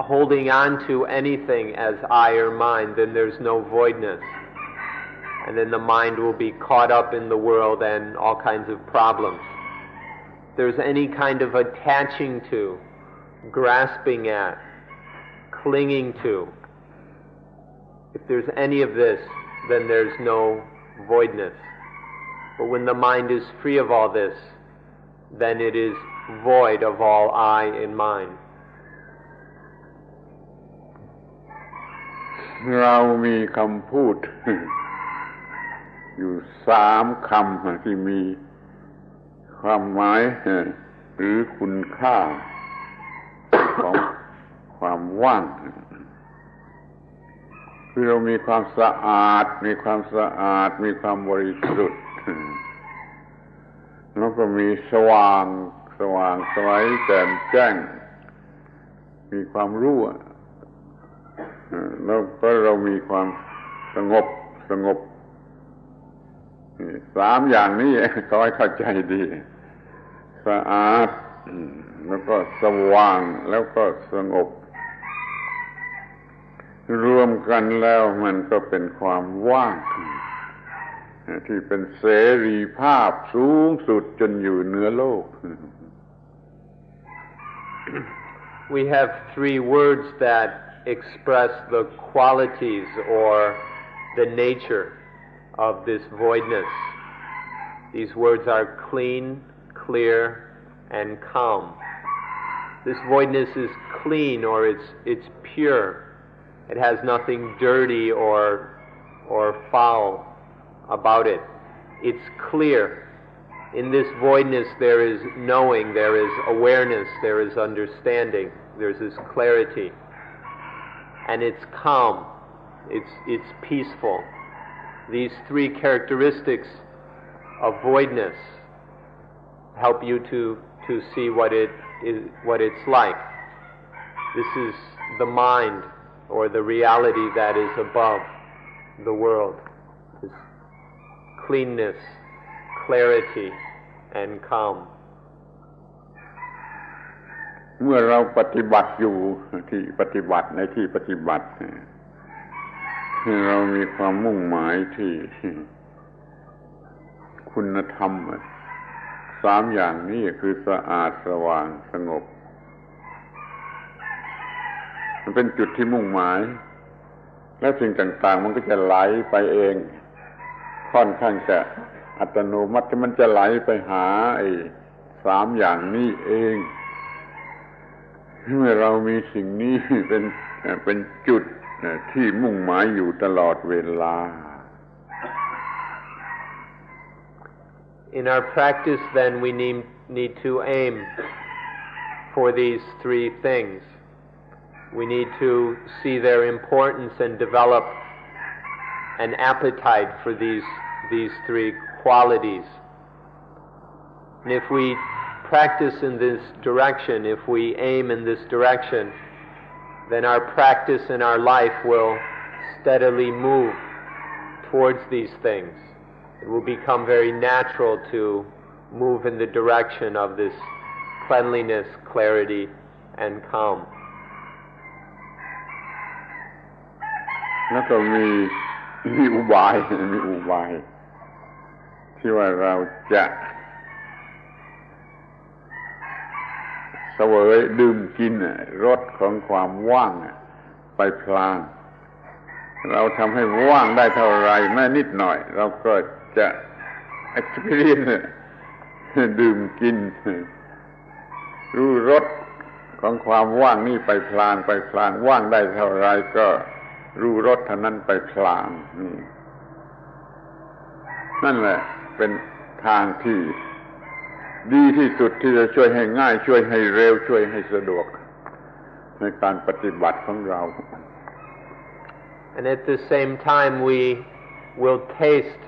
holding on to anything as I or mine, then there's no voidness. And then the mind will be caught up in the world and all kinds of problems. If there's any kind of attaching to, grasping at, clinging to, if there's any of this, then there's no voidness. But when the mind is free of all this, then it is void of all I and mine. เรามีคำพูด อยู่3คำที่มีความหมายหรือคุณค่าของความว่างคือเรามีความสะอาดมีความบริสุทธิ์แล้วก็มีสว่างไสวแจ่มแจ้งมีความรู้แล้วก็เรามีความสงบ3อย่างนี้ขอให้เข้าใจดีสะอาดแล้วก็สว่างแล้วก็สงบรวมกันแล้วมันก็เป็นความว่างที่เป็นเสรีภาพสูงสุดจนอยู่เหนือโลก We have 3 words that express the qualities or the nature of this voidness. These words are clean, clear, and calm. This voidness is clean, or it's pure. It has nothing dirty or foul about it. It's clear. In this voidness there is knowing, there is awareness, there is understanding, there's this clarity. And it's calm. It's peaceful. These 3 characteristics of voidness help you to see what it's like. This is the mind, or the reality that is above the world. This cleanness, clarity, and calm. เมื่อเราปฏิบัติอยู่ที่ปฏิบัติในที่ปฏิบัติเรามีความมุ่งหมายที่คุณธรรม3อย่างนี้คือสะอาดสว่างสงบมันเป็นจุดที่มุ่งหมายและสิ่งต่างๆมันก็จะไหลไปเองค่อนข้างจะอัตโนมัติมันจะไหลไปหาไอ้3อย่างนี้เองเมื่อเรามีสิ่งนี้เป็นจุดที่มุ่งหมายอยู่ตลอดเวลา In our practice, then, need to aim for these three things. We need to see their importance and develop an appetite for these three qualities. And if we practice in this direction, if we aim in this direction, then our practice and our life will steadily move towards these things. It will become very natural to move in the direction of this cleanliness, clarity, and calm. แล้วก็มีอุบายที่ว่าเราจะเสวยดื่มกินรสของความว่างไปพลางเราทำให้ว่างได้เท่าไรแม้นิดหน่อยเราก็จะ experience ดื่มกินรู้รสของความว่างนี่ไปพลางว่างได้เท่าไรก็รู้รสเท่านั้นไปพลางนั่นแหละเป็นทางที่ดีที่สุดที่จะช่วยให้ง่ายช่วยให้เร็วช่วยให้สะดวกในการปฏิบัติของเรา And at the same time we will taste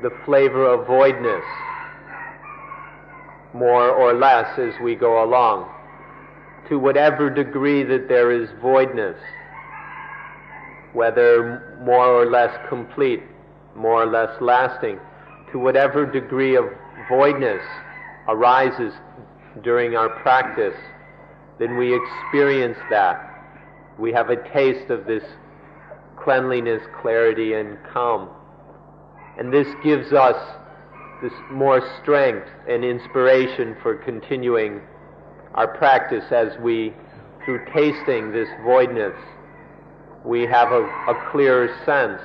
the flavor of voidness more or less as we go along. To whatever degree that there is voidness, whether more or less complete, more or less lasting, to whatever degree of voidness arises during our practice, then we experience that. We have a taste of this cleanliness, clarity, and calm. And this gives us this more strength and inspiration for continuing our practice as we, through tasting this voidness, we have a clearer sense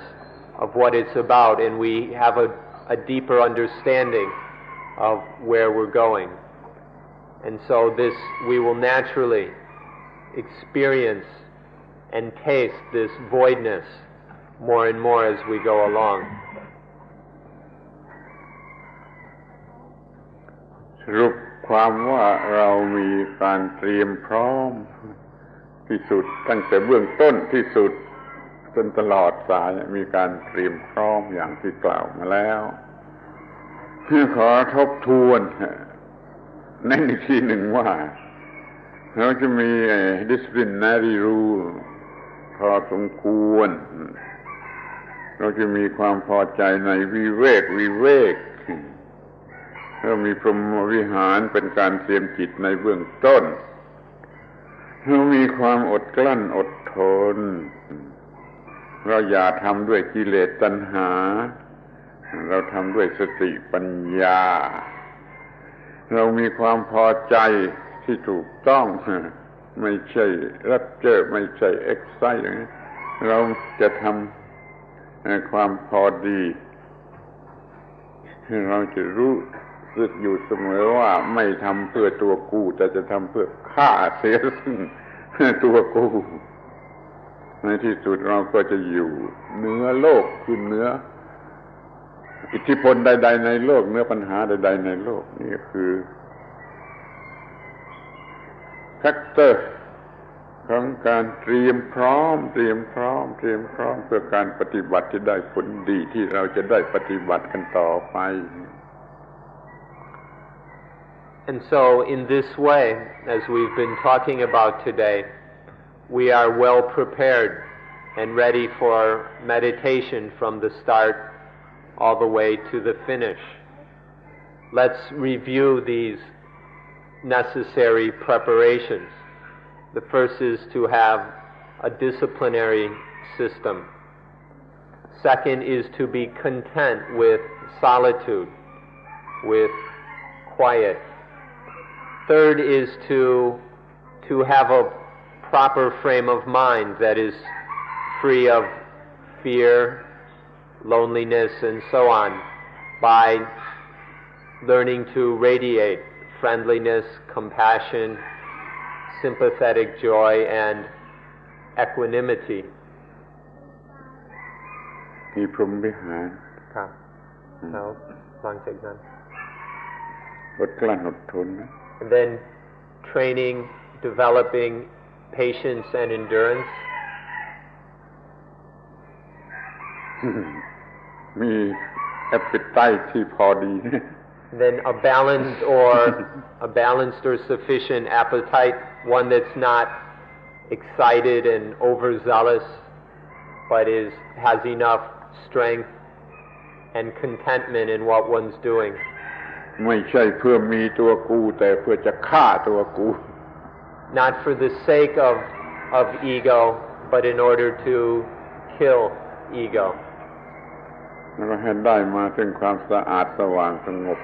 of what it's about, and we have a deeper understanding of where we're going. And so this, we will naturally experience and taste this voidness more and more as we go along. สรุปความว่าเรามีการเตรียมพร้อมที่สุดตั้งแต่เบื้องต้นที่สุดจนตลอดสายมีการเตรียมพร้อมอย่างที่กล่าวมาแล้วเพื่อขอทบทวนนั่นอีกทีหนึ่งว่าเราจะมี disciplinary rule พอสมควรเราจะมีความพอใจในวิเวกเรามีพรหมวิหารเป็นการเตรียมจิตในเบื้องต้นเรามีความอดกลั้นอดทนเราอย่าทำด้วยกิเลสตัณหาเราทำด้วยสติปัญญาเรามีความพอใจที่ถูกต้องไม่ใช่รับเจอไม่ใช่เอ็กไซต์อย่างนี้เราจะทำความพอดีเราจะรู้สึกอยู่เสมอว่าไม่ทำเพื่อตัวกูแต่จะทำเพื่อฆ่าเสียซึ่งตัวกูในที่สุดเราก็จะอยู่เหนือโลกคือเหนืออิทธิพลใดๆในโลกเหนือปัญหาใดๆในโลกนี่คือแฟกเตอร์ของการเตรียมพร้อมเพื่อการปฏิบัติที่ได้ผลดีที่เราจะได้ปฏิบัติกันต่อไป And so in this way, as we've been talking about today, we are well prepared and ready for meditation from the start all the way to the finish. Let's review these necessary preparations. The first is to have a disciplinary system. Second is to be content with solitude, with quiet. Third is to have a proper frame of mind that is free of fear, loneliness, and so on, by learning to radiate friendliness, compassion, sympathetic joy, and equanimity. มีพรหมวิหาร ครับแล้วหลังจากนั้น อดกลั้นอดทนนะ and then training, developing patience and endurance, มีแอปเปิลไตที่พอดี then a balanced or sufficient appetite, one that's not excited and overzealous, but has enough strength and contentment in what one's doing. ไม่ใช่เพื่อมีตัวกูแต่เพื่อจะฆ่าตัวกู Not for the sake of ego, but in order to kill ego. แล้วก็ให้ได้มาซึ่งความสะอาดสว่างสงบ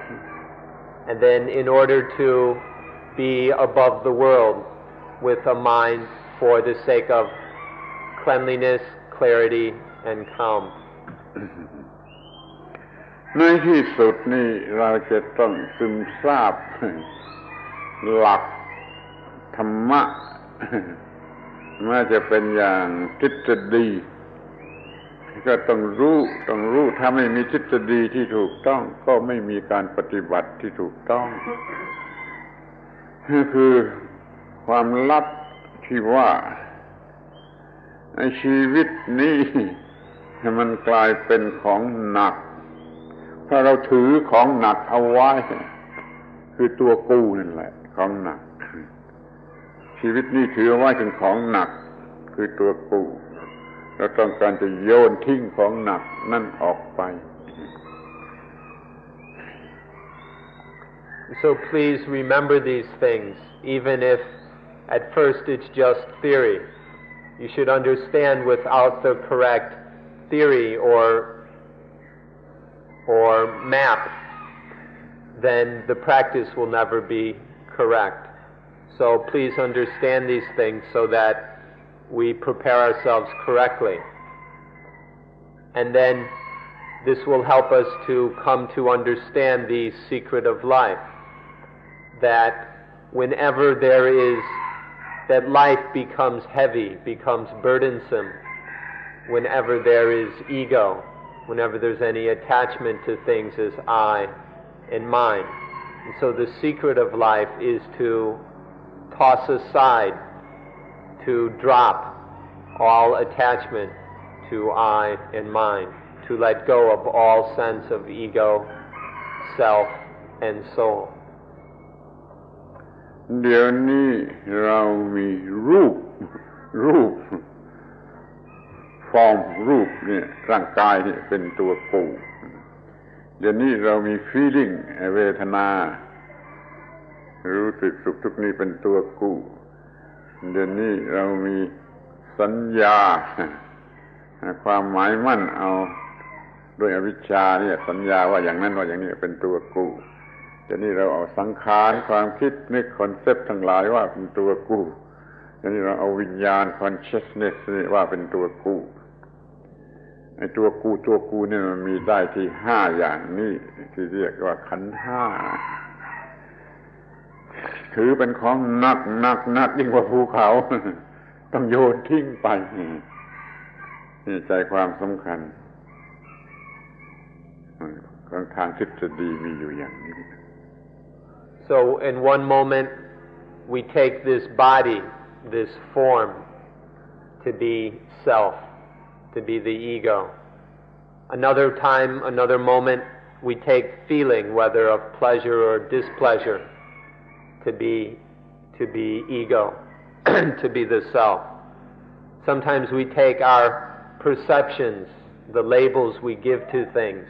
And then in order to be above the world with a mind for the sake of cleanliness, clarity, and calm. ในที่สุดนี่เราจะต้องซึมซาบหลักธรรมะแม้จะเป็นอย่างทฤษฎีก็ต้องรู้ถ้าไม่มีทฤษฎีที่ถูกต้องก็ไม่มีการปฏิบัติที่ถูกต้องคือความลับที่ว่าในชีวิตนี้มันกลายเป็นของหนักถ้าเราถือของหนักเอาไว้คือตัวกูนั่นแหละของหนักชีวิตนี้ถือเอาไว้เป็นของหนักคือตัวกูเราต้องการจะโยนทิ้งของหนักนั่นออกไป So please remember these things, even if at first it's just theory. You should understand without the correct theory or map, then the practice will never be correct. So please understand these things so that we prepare ourselves correctly. And then this will help us to come to understand the secret of life, that whenever that life becomes heavy, becomes burdensome, whenever there is ego, whenever there's any attachment to things as I and mine. And so the secret of life is to toss aside, to drop all attachment to I and mine, to let go of all sense of ego, self, and soul. เดี๋ยวนี้เรามีรูปฟอร์มรูปเนี่ยร่างกายนี่เป็นตัวกูเดี๋ยวนี้เรามี feeling เวทนารู้สึกสุขทุกข์นี่เป็นตัวกูเดี๋ยวนี้เรามีสัญญาความหมายมั่นเอาด้วยอวิชชาเนี่ยสัญญาว่าอย่างนั้นว่าอย่างนี้เป็นตัวกูเดี๋ยวนี้เราเอาสังขารความคิดนึกคอนเซ็ปต์ทั้งหลายว่าเป็นตัวกูเดี๋ยวนี้เราเอาวิญญาณ consciousness นี่ว่าเป็นตัวกูไอ้ตัวกูเนี่ยมันมีได้ที่5อย่างนี้ที่เรียกว่าขันธ์5ถือเป็นของหนักยิ่งกว่าภูเขาต้องโยนทิ้งไปนี่ใจความสำคัญของทางทฤษฎีมีอยู่อย่างนี้ So in one moment we take this body, this form, to be self, to be the ego. Another time, another moment, we take feeling, whether of pleasure or displeasure, to be ego, to be the self. Sometimes we take our perceptions, the labels we give to things,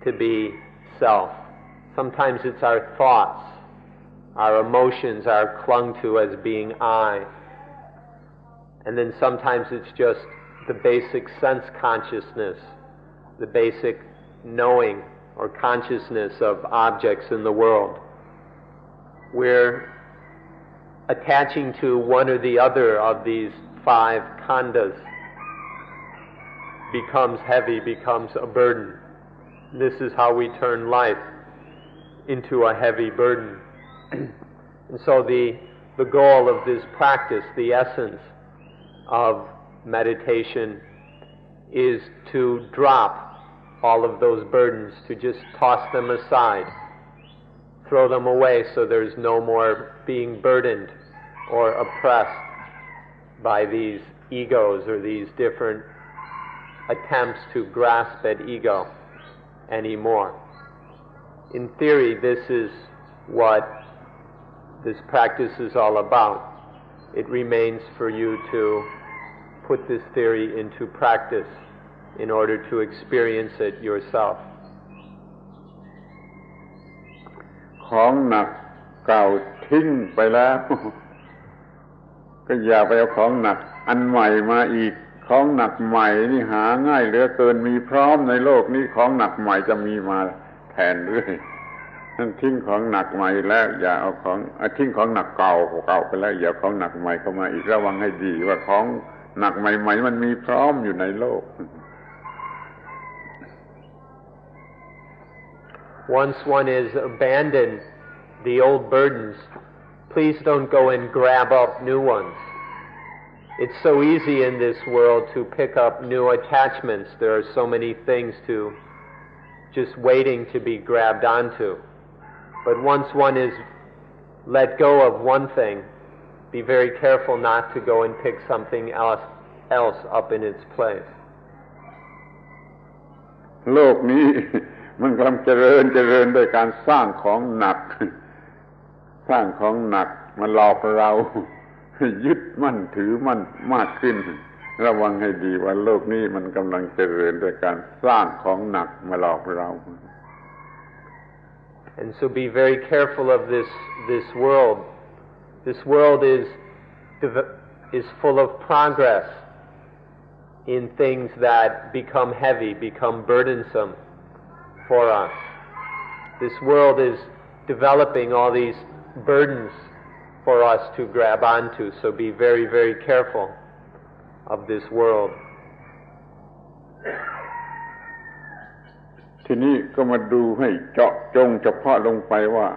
to be self. Sometimes it's our thoughts, our emotions are clung to as being I. And then sometimes it's just the basic sense consciousness, the basic knowing or consciousness of objects in the world. We're attaching to one or the other of these 5 khandhas becomes heavy, becomes a burden. This is how we turn life into a heavy burden. And so the goal of this practice, the essence of meditation, is to drop all of those burdens, to just toss them aside, throw them away so there's no more being burdened or oppressed by these egos or these different attempts to grasp at ego anymore. In theory, this is what this practice is all about. It remains for you to put this theory into practice in order to experience it yourself. ของหนักเก่าทิ้งไปแล้ว ก็อย่าไปเอาของหนักอันใหม่มาอีกของหนักใหม่นี่หาง่ายเหลือเกินมีพร้อมในโลกนี้ของหนักใหม่จะมีมาแทนเรื่อยนั่นทิ้งของหนักใหม่แล้วอย่าเอาของทิ้งของหนักเก่าไปแล้วอย่าของหนักใหม่เข้ามาอีกระวังให้ดีว่าของหนักใหม่ๆมันมีพร้อมอยู่ในโลก Once one is abandoned the old burdens, please don't go and grab up new ones. It's so easy in this world to pick up new attachments. There are so many things to just waiting to be grabbed onto. But once one is let go of one thing, be very careful not to go and pick something else up in its place. โลกนี้ มันกำลังเจริญด้วยการสร้างของหนัก สร้างของหนักมาหลอกเรายึดมั่นถือมั่นมากขึ้นระวังให้ดีว่าโลกนี้มันกำลังเจริญด้วยการสร้างของหนักมาหลอกเรา And so be very careful of this world. This world is full of progress in things that become heavy, become burdensome for us. This world is developing all these burdens for us to grab onto, so be very, very careful of this world. ทีนี้ก็มาดูให้เจาะจงเฉพาะลงไปว่า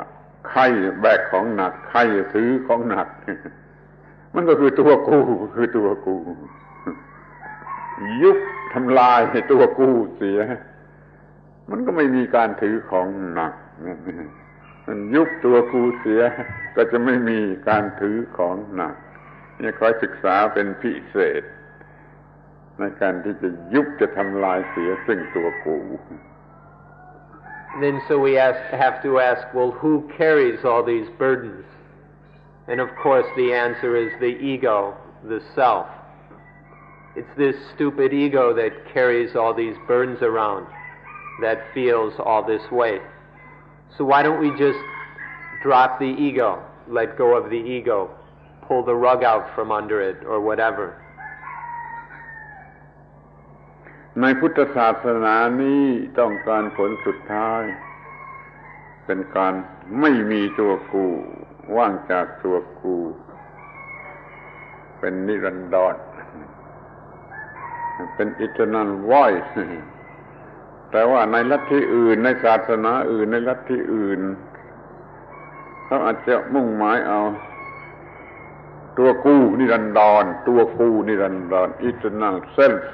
ใครแบกของหนักใครถือของหนัก มันก็คือตัวกูยุบทำลายให้ตัวกูเสียมันก็ไม่มีการถือของหนักมันยุบตัวกูเสียก็จะไม่มีการถือของหนักนี่คอยศึกษาเป็นพิเศษในการที่จะยุบจะทำลายเสียซึ่งตัวกู Then so we have to ask, well, who carries all these burdens? And of course the answer is the ego, the self. It's this stupid ego that carries all these burdens around, that feels all this weight. So why don't we just drop the ego, let go of the ego, pull the rug out from under it, or whatever? ในพุทธศาสนานี้ต้องการผลสุดท้ายเป็นการไม่มีตัวกูว่างจากตัวกูเป็นนิรันดรเป็น eternal voice แต่ว่าในลัทธิอื่นในศาสนาอื่นในลัทธิอื่นเขาอาจจะมุ่งหมายเอาตัวกูนิรันดรตัวกูนิรันดร eternal self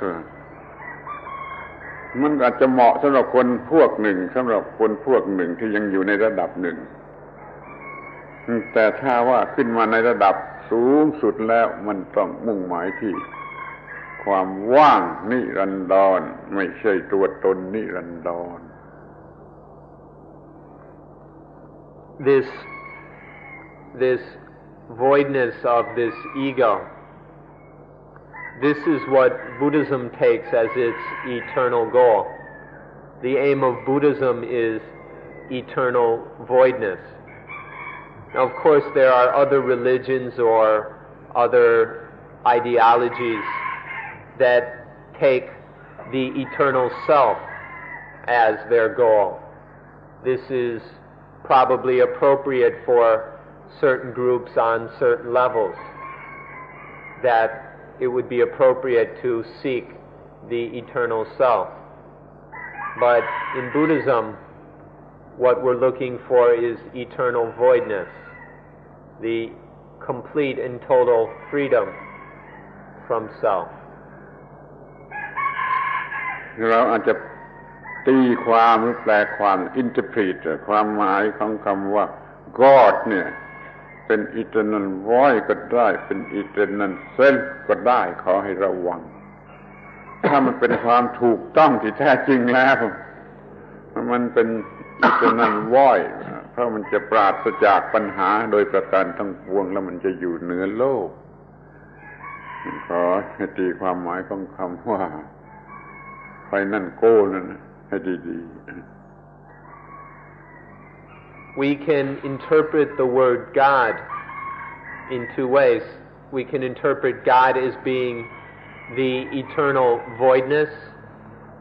มันอาจจะเหมาะสำหรับคนพวกหนึ่งสำหรับคนพวกหนึ่งที่ยังอยู่ในระดับหนึ่งแต่ถ้าว่าขึ้นมาในระดับสูงสุดแล้วมันต้องมุ่งหมายที่ความว่างนิรันดรไม่ใช่ตัวตนนิรันดร This voidness of this ego, this is what Buddhism takes as its eternal goal. The aim of Buddhism is eternal voidness. Now, of course, there are other religions or other ideologies that take the eternal self as their goal. This is probably appropriate for certain groups on certain levels, that it would be appropriate to seek the eternal self. But in Buddhism, what we're looking for is eternal voidness, the complete and total freedom from self. เราอาจจะตีความหรือแปลความ interpret ความหมายของคำว่า God เนี่ยเป็น eternal voice ก็ได้เป็น eternal self ก็ได้ขอให้ระวังถ้ามันเป็นความถูกต้องที่แท้จริงแล้วมันเป็น eternal voice เพราะมันจะปราศจากปัญหาโดยประการทั้งปวงแล้วมันจะอยู่เหนือโลกขอให้ตีความหมายของคำว่าไฟนั่นโก้นั่นให้ดีๆWe can interpret the word God in two ways. We can interpret God as being the eternal voidness,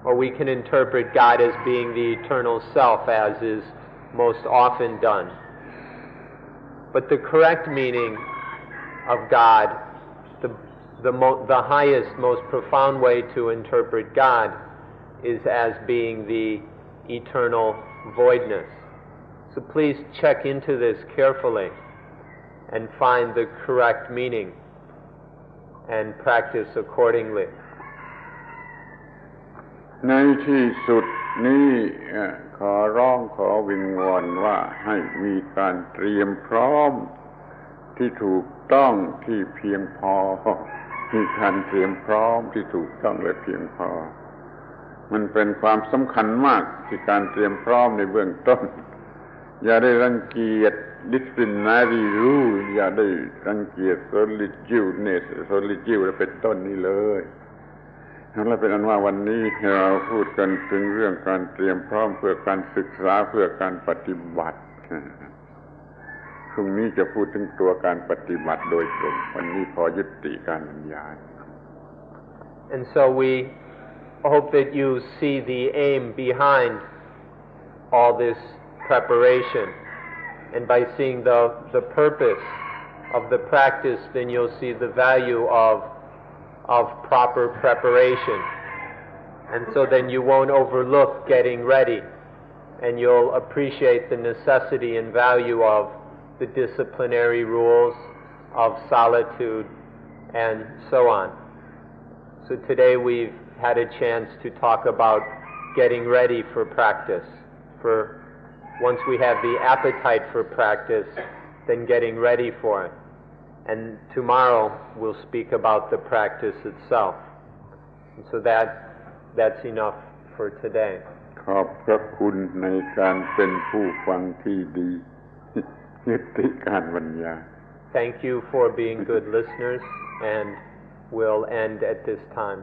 or we can interpret God as being the eternal self, as is most often done. But the correct meaning of God, the highest, most profound way to interpret God is as being the eternal voidness. So please check into this carefully and find the correct meaning and practice accordingly. ในที่สุดนี้ขอร้องขอวิงวอนว่าให้มีการเตรียมพร้อมที่ถูกต้องที่เพียงพอมีการเตรียมพร้อมที่ถูกต้องและเพียงพอมันเป็นความสำคัญมากที่การเตรียมพร้อมในเบื้องต้นอย่าได้รังเกียจ disciplinary rule อย่าได้รังเกียจ solitude และเป็นต้นนี้เลยแล้วเป็นอันว่าวันนี้เราพูดกันถึงเรื่องการเตรียมพร้อมเพื่อการศึกษาเพื่อการปฏิบัติพรุ่งนี้จะพูดถึงตัวการปฏิบัติโดยตรงวันนี้พอยุติการบรรยาย And so we hope that you see the aim behind all this preparation, and by seeing the purpose of the practice, then you'll see the value of proper preparation, and so then you won't overlook getting ready, and you'll appreciate the necessity and value of the disciplinary rules of solitude and so on. So today we've had a chance to talk about getting ready for practice, for once we have the appetite for practice, then getting ready for it. And tomorrow we'll speak about the practice itself. And so that's enough for today. ขอบพระคุณในการเป็นผู้ฟังที่ดียุติการบรรยาย Thank you for being good listeners, and we'll end at this time.